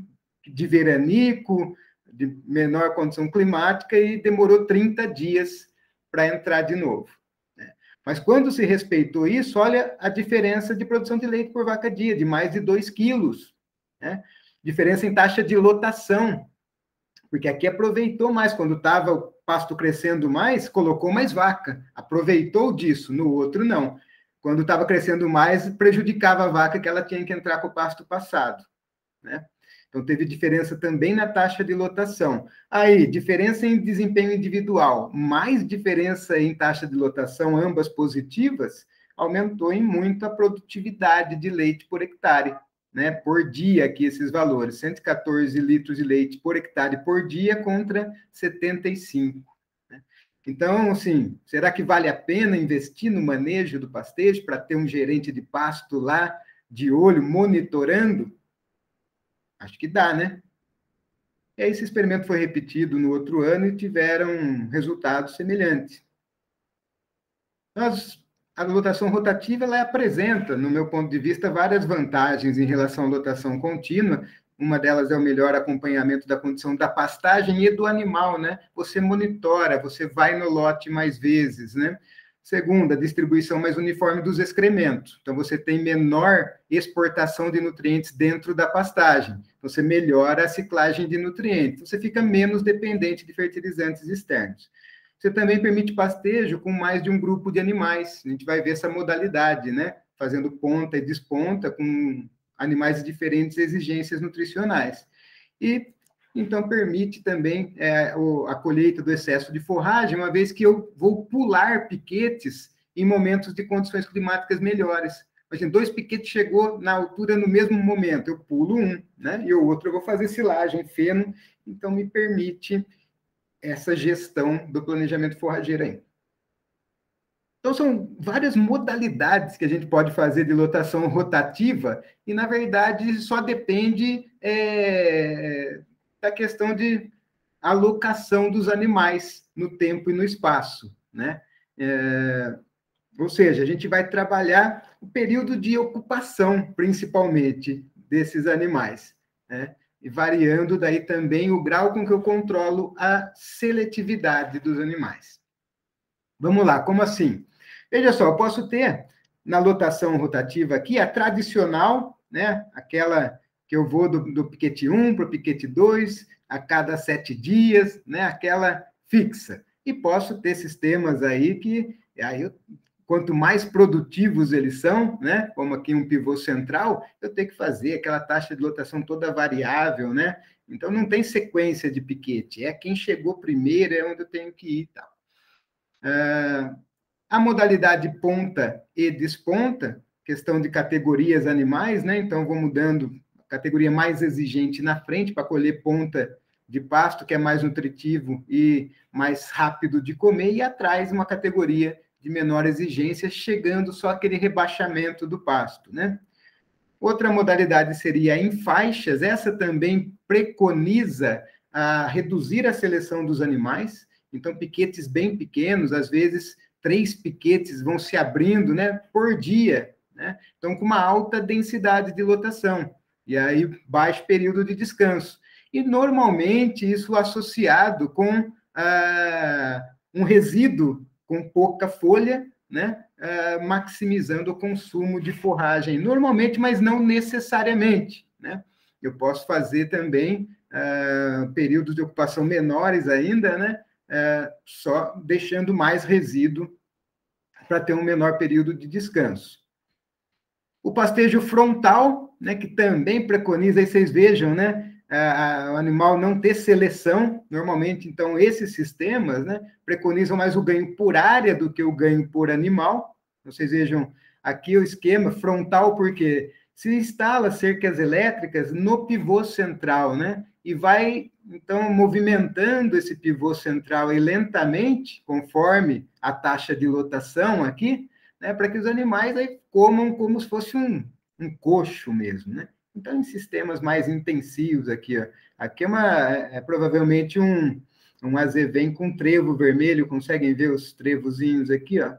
de veranico, de menor condição climática, e demorou 30 dias para entrar de novo, né? Mas quando se respeitou isso, olha a diferença de produção de leite por vaca dia, de mais de 2 quilos, né? Diferença em taxa de lotação, porque aqui aproveitou mais, quando estava o pasto crescendo mais, colocou mais vaca, aproveitou disso, no outro não. Quando estava crescendo mais, prejudicava a vaca, que ela tinha que entrar com o pasto passado, né? Então, teve diferença também na taxa de lotação. Aí, diferença em desempenho individual, mais diferença em taxa de lotação, ambas positivas, aumentou em muito a produtividade de leite por hectare, né, por dia, aqui esses valores, 114 litros de leite por hectare por dia contra 75. Né? Então, assim, será que vale a pena investir no manejo do pastejo para ter um gerente de pasto lá, de olho, monitorando? Acho que dá, né? E aí, esse experimento foi repetido no outro ano e tiveram resultados semelhantes. A lotação rotativa, ela apresenta, no meu ponto de vista, várias vantagens em relação à lotação contínua. Uma delas é o melhor acompanhamento da condição da pastagem e do animal, né? Você monitora, você vai no lote mais vezes, né? Segunda, a distribuição mais uniforme dos excrementos. Então, você tem menor exportação de nutrientes dentro da pastagem. Você melhora a ciclagem de nutrientes. Você fica menos dependente de fertilizantes externos. Você também permite pastejo com mais de um grupo de animais. A gente vai ver essa modalidade, né? Fazendo ponta e desponta com animais de diferentes exigências nutricionais. E, então, permite também a colheita do excesso de forragem, uma vez que eu vou pular piquetes em momentos de condições climáticas melhores. Imagina, 2 piquetes chegou na altura no mesmo momento, eu pulo um, né? E o outro eu vou fazer silagem, feno, então me permite essa gestão do planejamento forrageiro aí. Então, são várias modalidades que a gente pode fazer de lotação rotativa, e, na verdade, só depende da questão de alocação dos animais no tempo e no espaço, né? Ou seja, a gente vai trabalhar o período de ocupação, principalmente, desses animais, né? E variando daí também o grau com que eu controlo a seletividade dos animais. Vamos lá, como assim? Veja só, eu posso ter na lotação rotativa aqui a tradicional, né? Aquela que eu vou do piquete 1 para o piquete 2 a cada 7 dias, né? Aquela fixa. E posso ter sistemas aí que quanto mais produtivos eles são, né? Como aqui um pivô central, eu tenho que fazer aquela taxa de lotação toda variável, né? Então, não tem sequência de piquete, é quem chegou primeiro, é onde eu tenho que ir e tal. A modalidade ponta e desponta, questão de categorias animais, né? Então, vou mudando a categoria mais exigente na frente para colher ponta de pasto, que é mais nutritivo e mais rápido de comer, e atrás uma categoria de menor exigência, chegando só aquele rebaixamento do pasto, né? Outra modalidade seria em faixas, essa também preconiza reduzir a seleção dos animais, então piquetes bem pequenos, às vezes 3 piquetes vão se abrindo, né, por dia, né? Então com uma alta densidade de lotação, e aí baixo período de descanso. E normalmente isso associado com um resíduo com pouca folha, né? Maximizando o consumo de forragem, normalmente, mas não necessariamente, né? Eu posso fazer também períodos de ocupação menores ainda, né? Só deixando mais resíduo para ter um menor período de descanso. O pastejo frontal, né, que também preconiza, aí vocês vejam, né, o animal não ter seleção, normalmente, então, esses sistemas, né, preconizam mais o ganho por área do que o ganho por animal. Vocês vejam aqui o esquema frontal, porque se instala cercas elétricas no pivô central, né, e vai, então, movimentando esse pivô central aí lentamente, conforme a taxa de lotação aqui, né, para que os animais aí comam como se fosse um coxo mesmo, né? Então, em sistemas mais intensivos aqui, ó. Aqui é provavelmente um azevém com trevo vermelho, conseguem ver os trevozinhos aqui, ó?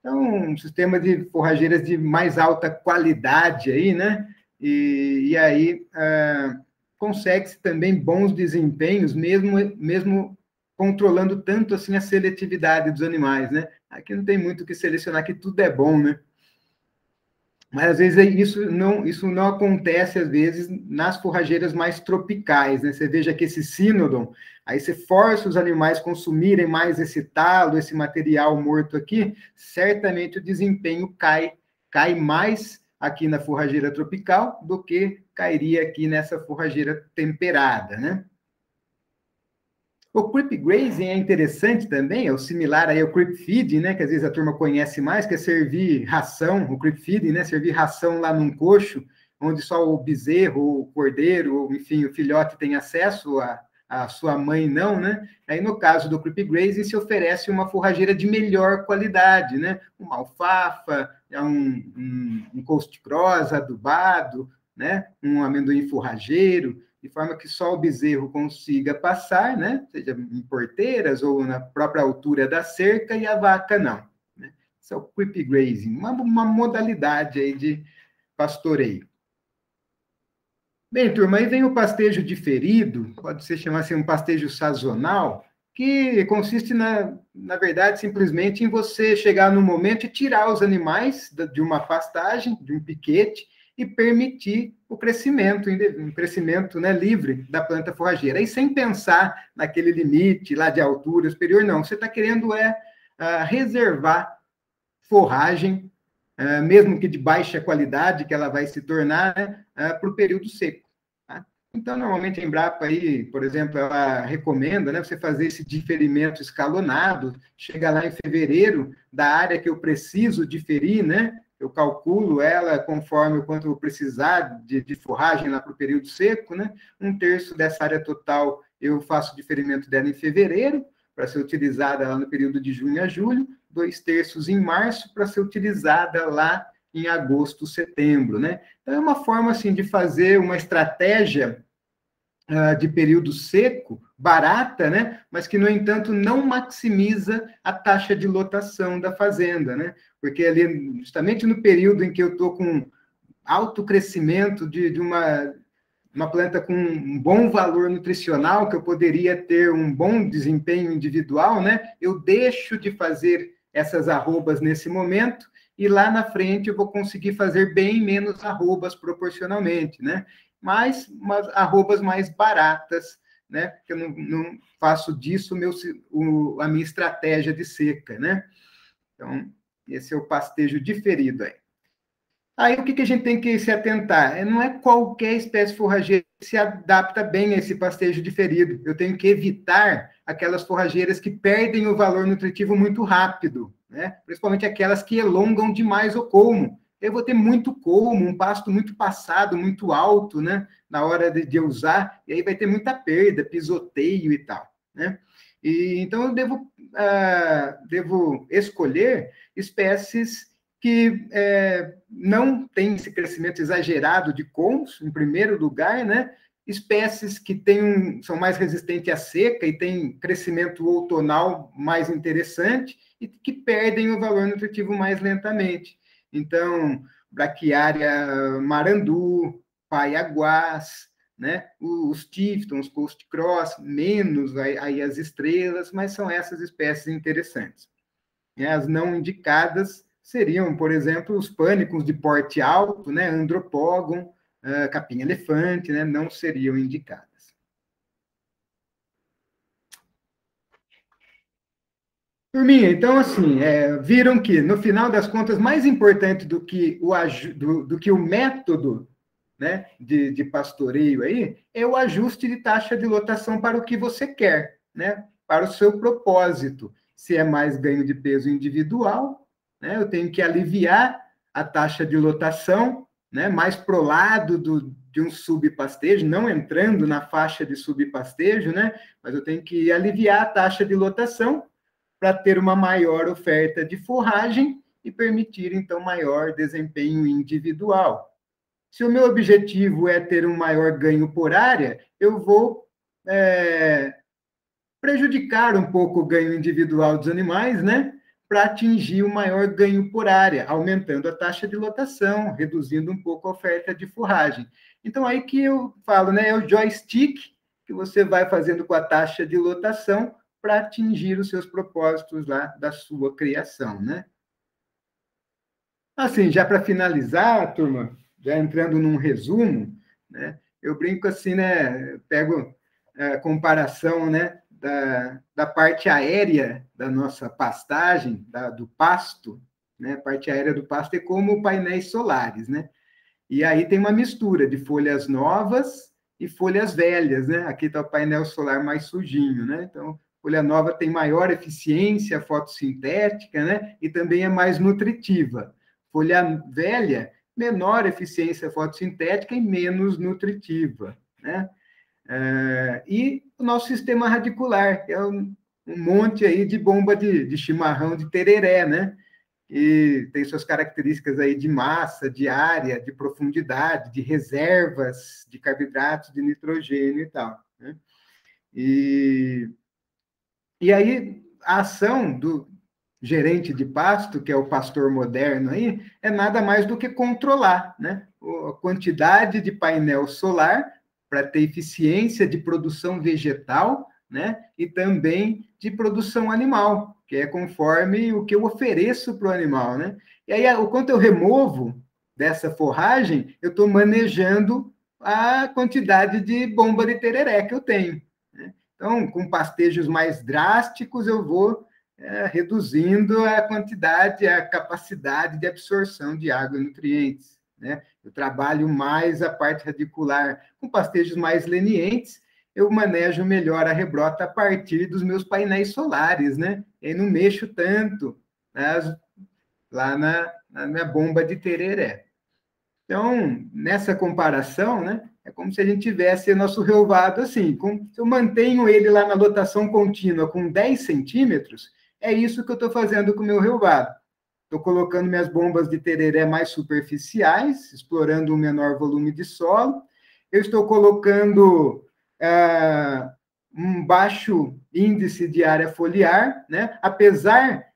Então, um sistema de forrageiras de mais alta qualidade aí, né? E aí consegue-se também bons desempenhos, mesmo controlando tanto assim a seletividade dos animais, né? Aqui não tem muito o que selecionar, aqui tudo é bom, né? Mas às vezes isso não acontece, às vezes, nas forrageiras mais tropicais, né? Você veja que esse Cynodon, aí você força os animais a consumirem mais esse talo, esse material morto aqui, certamente o desempenho cai mais aqui na forrageira tropical do que cairia aqui nessa forrageira temperada, né? O creep grazing é interessante também, é o similar aí ao creep feeding, né, que às vezes a turma conhece mais, que é servir ração, o creep feeding, né, servir ração lá num coxo, onde só o bezerro, o cordeiro, ou, enfim, o filhote tem acesso, a sua mãe não, né? Aí, no caso do creep grazing, se oferece uma forrageira de melhor qualidade, né? Uma alfafa, um coast cross adubado, né? Um amendoim forrageiro, de forma que só o bezerro consiga passar, né? Seja em porteiras ou na própria altura da cerca, e a vaca não. Né? Isso é o creep grazing, uma modalidade aí de pastoreio. Bem, turma, aí vem o pastejo diferido, pode ser chamado assim um pastejo sazonal, que consiste, na verdade, simplesmente em você chegar no momento e tirar os animais de uma pastagem, de um piquete, e permitir o crescimento, um crescimento, né, livre da planta forrageira. Aí sem pensar naquele limite lá de altura superior, não. Você está querendo reservar forragem, mesmo que de baixa qualidade, que ela vai se tornar, né, para o período seco. Tá? Então, normalmente a Embrapa, aí, por exemplo, ela recomenda, né, você fazer esse diferimento escalonado, chega lá em fevereiro, da área que eu preciso diferir, né, eu calculo ela conforme o quanto eu precisar de forragem lá para o período seco, né, 1/3 dessa área total eu faço o diferimento dela em fevereiro, para ser utilizada lá no período de junho a julho, 2/3 em março, para ser utilizada lá em agosto, setembro, né? Então, é uma forma, assim, de fazer uma estratégia de período seco, barata, né? Mas que, no entanto, não maximiza a taxa de lotação da fazenda, né? Porque ali, justamente no período em que eu estou com alto crescimento de uma planta com um bom valor nutricional, que eu poderia ter um bom desempenho individual, né? Eu deixo de fazer essas arrobas nesse momento, e lá na frente eu vou conseguir fazer bem menos arrobas proporcionalmente, né? Mas umas arrobas mais baratas, né? Porque eu não faço disso a minha estratégia de seca, né? Então, esse é o pastejo diferido aí. Aí o que a gente tem que se atentar? Não é qualquer espécie forrageira que se adapta bem a esse pastejo diferido. Eu tenho que evitar aquelas forrageiras que perdem o valor nutritivo muito rápido, né? Principalmente aquelas que elongam demais o colmo. Eu vou ter muito colmo, um pasto muito passado, muito alto, né? Na hora de usar, e aí vai ter muita perda, pisoteio e tal, né? Então eu devo escolher espécies que não têm esse crescimento exagerado de colmos, em primeiro lugar, né? Espécies que são mais resistentes à seca e têm crescimento outonal mais interessante e que perdem o valor nutritivo mais lentamente. Então, braquiária marandu, paiaguás, né? Os Tifton, Coast Cross, menos aí as estrelas, mas são essas espécies interessantes. As não indicadas seriam, por exemplo, os pânicos de porte alto, né? Andropógon, capim-elefante, né? Não seriam indicadas. Turminha, então, assim, viram que, no final das contas, mais importante do que o método, né, de pastoreio aí, é o ajuste de taxa de lotação para o que você quer, né, para o seu propósito. Se é mais ganho de peso individual, né, eu tenho que aliviar a taxa de lotação, né, mais pro lado de um subpastejo, não entrando na faixa de subpastejo, né, mas eu tenho que aliviar a taxa de lotação para ter uma maior oferta de forragem e permitir, então, maior desempenho individual. Se o meu objetivo é ter um maior ganho por área, eu vou prejudicar um pouco o ganho individual dos animais, né? Para atingir o maior ganho por área, aumentando a taxa de lotação, reduzindo um pouco a oferta de forragem. Então, aí que eu falo, né? É o joystick que você vai fazendo com a taxa de lotação para atingir os seus propósitos lá da sua criação, né? Assim, já para finalizar, turma, já entrando num resumo, né? Eu brinco assim, né? Pego a comparação, né? Da parte aérea da nossa pastagem, do pasto, né? A parte aérea do pasto é como painéis solares, né? E aí tem uma mistura de folhas novas e folhas velhas, né? Aqui está o painel solar mais sujinho, né? Então, folha nova tem maior eficiência fotossintética, né? E também é mais nutritiva. Folha velha, menor eficiência fotossintética e menos nutritiva, né? E o nosso sistema radicular, que é um monte aí de bomba de chimarrão de tereré, né? E tem suas características aí de massa, de área, de profundidade, de reservas de carboidratos, de nitrogênio e tal, né? E, e aí, a ação do gerente de pasto, que é o pastor moderno aí, é nada mais do que controlar, né? A quantidade de painel solar para ter eficiência de produção vegetal, né? E também de produção animal, que é conforme o que eu ofereço para o animal, né? E aí, o quanto eu removo dessa forragem, eu estou manejando a quantidade de bomba de tereré que eu tenho, né? Então, com pastejos mais drásticos, eu vou reduzindo a quantidade, a capacidade de absorção de água e nutrientes, né? Eu trabalho mais a parte radicular. Com pastejos mais lenientes, eu manejo melhor a rebrota a partir dos meus painéis solares, né? E não mexo tanto, né, lá na minha bomba de tereré. Então, nessa comparação, né, é como se a gente tivesse nosso relvado assim. Se eu mantenho ele lá na lotação contínua com 10 centímetros, é isso que eu estou fazendo com o meu relvado. Estou colocando minhas bombas de tereré mais superficiais, explorando um menor volume de solo. Eu estou colocando um baixo índice de área foliar, né? Apesar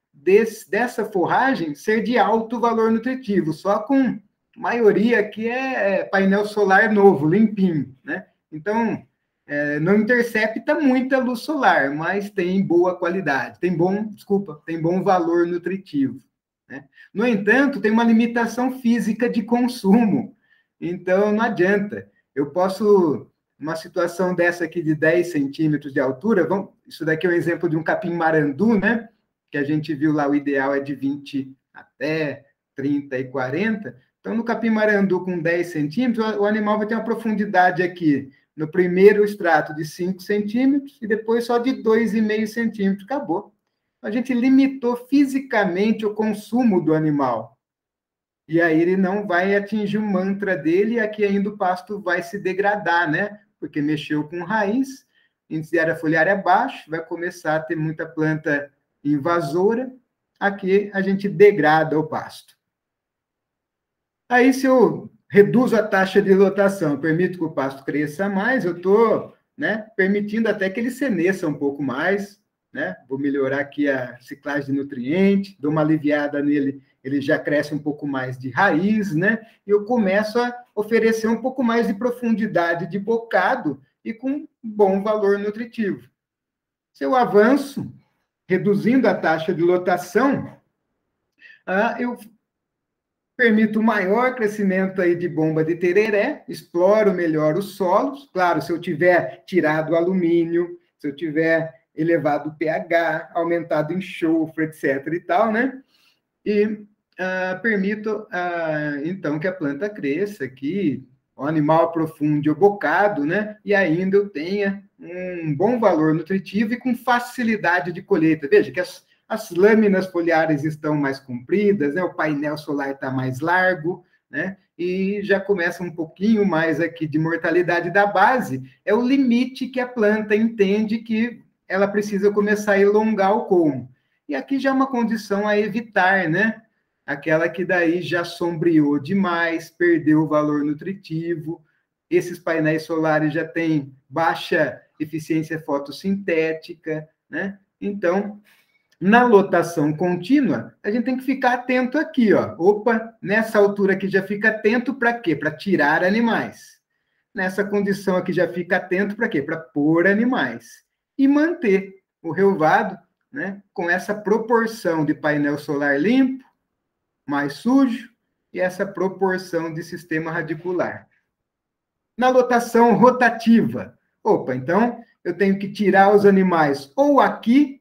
dessa forragem ser de alto valor nutritivo, só com maioria aqui é painel solar novo, limpinho, né? Então, não intercepta muita luz solar, mas tem boa qualidade, tem bom valor nutritivo, né? No entanto, tem uma limitação física de consumo, então não adianta. Eu posso, numa situação dessa aqui de 10 centímetros de altura, isso daqui é um exemplo de um capim-marandu, né? Que a gente viu lá, o ideal é de 20 até 30 e 40, Então, no capim-marandu com 10 centímetros, o animal vai ter uma profundidade aqui, no primeiro extrato de 5 centímetros, e depois só de 2,5 centímetros. Acabou. A gente limitou fisicamente o consumo do animal. E aí ele não vai atingir o mantra dele, e aqui ainda o pasto vai se degradar, né? Porque mexeu com raiz, índice de área foliar baixo, vai começar a ter muita planta invasora. Aqui a gente degrada o pasto. Aí, se eu reduzo a taxa de lotação, permito que o pasto cresça mais, eu estou, né, permitindo até que ele senesça um pouco mais, né? Vou melhorar aqui a ciclagem de nutriente, dou uma aliviada nele, ele já cresce um pouco mais de raiz, né? E eu começo a oferecer um pouco mais de profundidade de bocado e com bom valor nutritivo. Se eu avanço, reduzindo a taxa de lotação, eu permito maior crescimento aí de bomba de tereré, exploro melhor os solos. Claro, se eu tiver tirado o alumínio, se eu tiver elevado o pH, aumentado o enxofre, etc. e tal, né? E permito, então, que a planta cresça aqui, o animal aprofunde o bocado, né? E ainda eu tenha um bom valor nutritivo e com facilidade de colheita. Veja que as lâminas foliares estão mais compridas, né? O painel solar está mais largo, né? E já começa um pouquinho mais aqui de mortalidade da base. É o limite que a planta entende que ela precisa começar a elongar o colmo. E aqui já é uma condição a evitar, né? Aquela que daí já sombreou demais, perdeu o valor nutritivo. Esses painéis solares já têm baixa eficiência fotossintética, né? Então, na lotação contínua, a gente tem que ficar atento aqui, ó. Opa, nessa altura aqui já fica atento para quê? Para tirar animais. Nessa condição aqui já fica atento para quê? Para pôr animais. E manter o relvado, né, com essa proporção de painel solar limpo, mais sujo, e essa proporção de sistema radicular. Na lotação rotativa, opa, então eu tenho que tirar os animais ou aqui,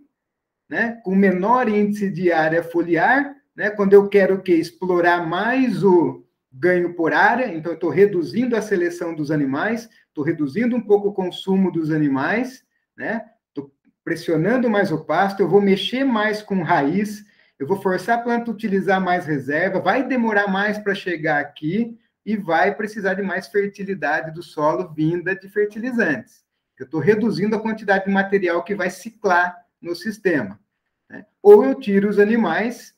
né, com menor índice de área foliar, né, quando eu quero o quê? Explorar mais o ganho por área, então eu estou reduzindo a seleção dos animais, estou reduzindo um pouco o consumo dos animais, né, estou pressionando mais o pasto, eu vou mexer mais com raiz, eu vou forçar a planta a utilizar mais reserva, vai demorar mais para chegar aqui e vai precisar de mais fertilidade do solo vinda de fertilizantes. Eu estou reduzindo a quantidade de material que vai ciclar no sistema, né? Ou eu tiro os animais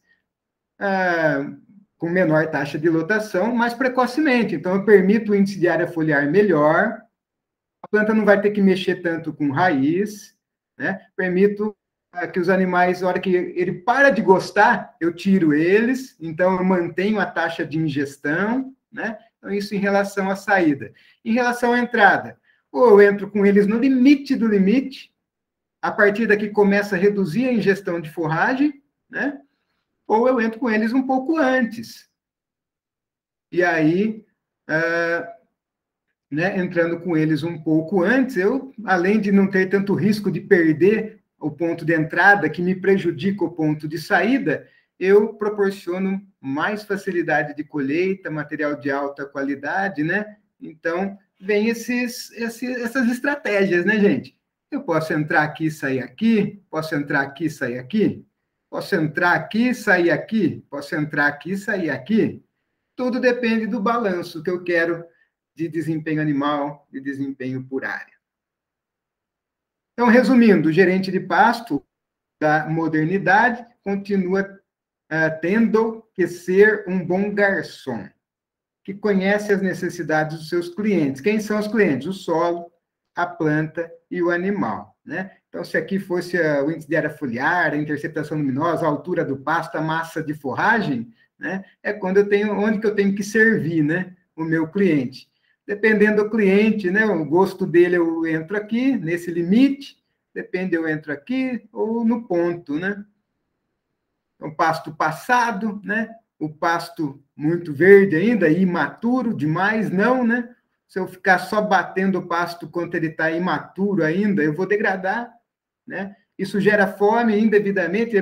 com menor taxa de lotação, mais precocemente. Então, eu permito o índice de área foliar melhor, a planta não vai ter que mexer tanto com raiz, né? Permito que os animais, na hora que ele para de gostar, eu tiro eles, então eu mantenho a taxa de ingestão, né? Então, isso em relação à saída. Em relação à entrada, ou eu entro com eles no limite do limite, a partir daqui começa a reduzir a ingestão de forragem, né? Ou eu entro com eles um pouco antes. E aí, né, entrando com eles um pouco antes, eu, além de não ter tanto risco de perder o ponto de entrada, que me prejudica o ponto de saída, eu proporciono mais facilidade de colheita, material de alta qualidade, né? Então, vem essas estratégias, né, gente? Eu posso entrar aqui e sair aqui, posso entrar aqui e sair aqui, posso entrar aqui e sair aqui, posso entrar aqui e sair aqui. Tudo depende do balanço que eu quero de desempenho animal, de desempenho por área. Então, resumindo, o gerente de pasto da modernidade continua tendo que ser um bom garçom, que conhece as necessidades dos seus clientes. Quem são os clientes? O solo, a planta e o animal, né? Então, se aqui fosse o índice de área foliar, a interceptação luminosa, a altura do pasto, a massa de forragem, né? É quando onde que eu tenho que servir, né? O meu cliente. Dependendo do cliente, né? O gosto dele, eu entro aqui, nesse limite, depende, eu entro aqui ou no ponto, né? Então, pasto passado, né? O pasto muito verde ainda, imaturo demais, não, né? Se eu ficar só batendo o pasto quando ele está imaturo ainda, eu vou degradar, né? Isso gera fome indevidamente,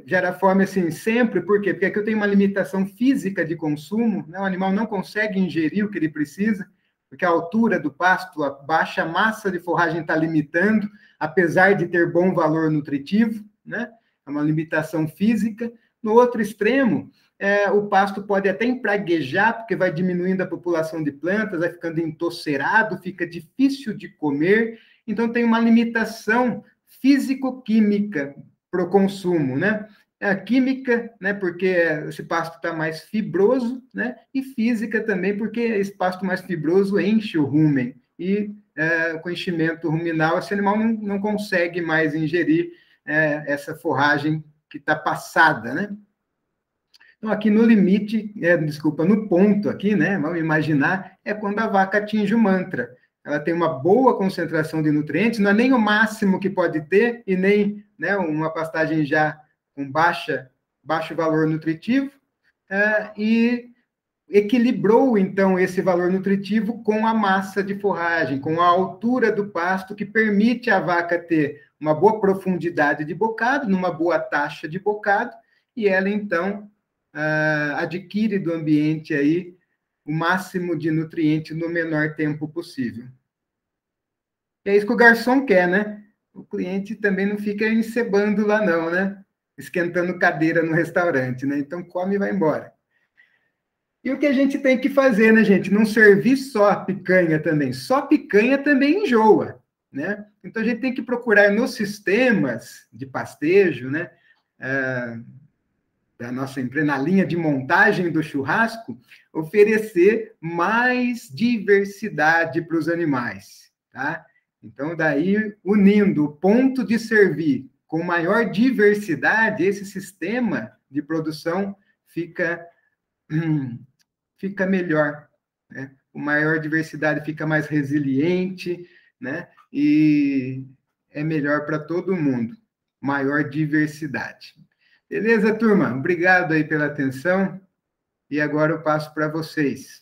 gera fome assim sempre, por quê? Porque aqui eu tenho uma limitação física de consumo, né? O animal não consegue ingerir o que ele precisa, porque a altura do pasto, a baixa massa de forragem está limitando, apesar de ter bom valor nutritivo, né? É uma limitação física. No outro extremo, o pasto pode até empraguejar, porque vai diminuindo a população de plantas, vai ficando entocerado, fica difícil de comer, então tem uma limitação físico-química para o consumo, né? A química, né, porque esse pasto está mais fibroso, né? E física também, porque esse pasto mais fibroso enche o rumen. E com enchimento ruminal, esse animal não consegue mais ingerir essa forragem que está passada, né? Então, aqui no limite, no ponto aqui, né? Vamos imaginar, é quando a vaca atinge o mantra. Ela tem uma boa concentração de nutrientes, não é nem o máximo que pode ter, e nem, né, uma pastagem já com baixo valor nutritivo, e equilibrou, então, esse valor nutritivo com a massa de forragem, com a altura do pasto, que permite à vaca ter uma boa profundidade de bocado, numa boa taxa de bocado, e ela, então, adquire do ambiente aí o máximo de nutrientes no menor tempo possível. E é isso que o garçom quer, né? O cliente também não fica encebando lá não, né? Esquentando cadeira no restaurante, né? Então come e vai embora. E o que a gente tem que fazer, né, gente? Não servir só a picanha também. Só picanha também enjoa, né? Então a gente tem que procurar nos sistemas de pastejo, né? Da nossa empresa, na linha de montagem do churrasco, oferecer mais diversidade para os animais, tá? Então, daí, unindo o ponto de servir com maior diversidade, esse sistema de produção fica melhor, né? Com maior diversidade fica mais resiliente, né? E é melhor para todo mundo, maior diversidade. Beleza, turma? Obrigado aí pela atenção. E agora eu passo para vocês.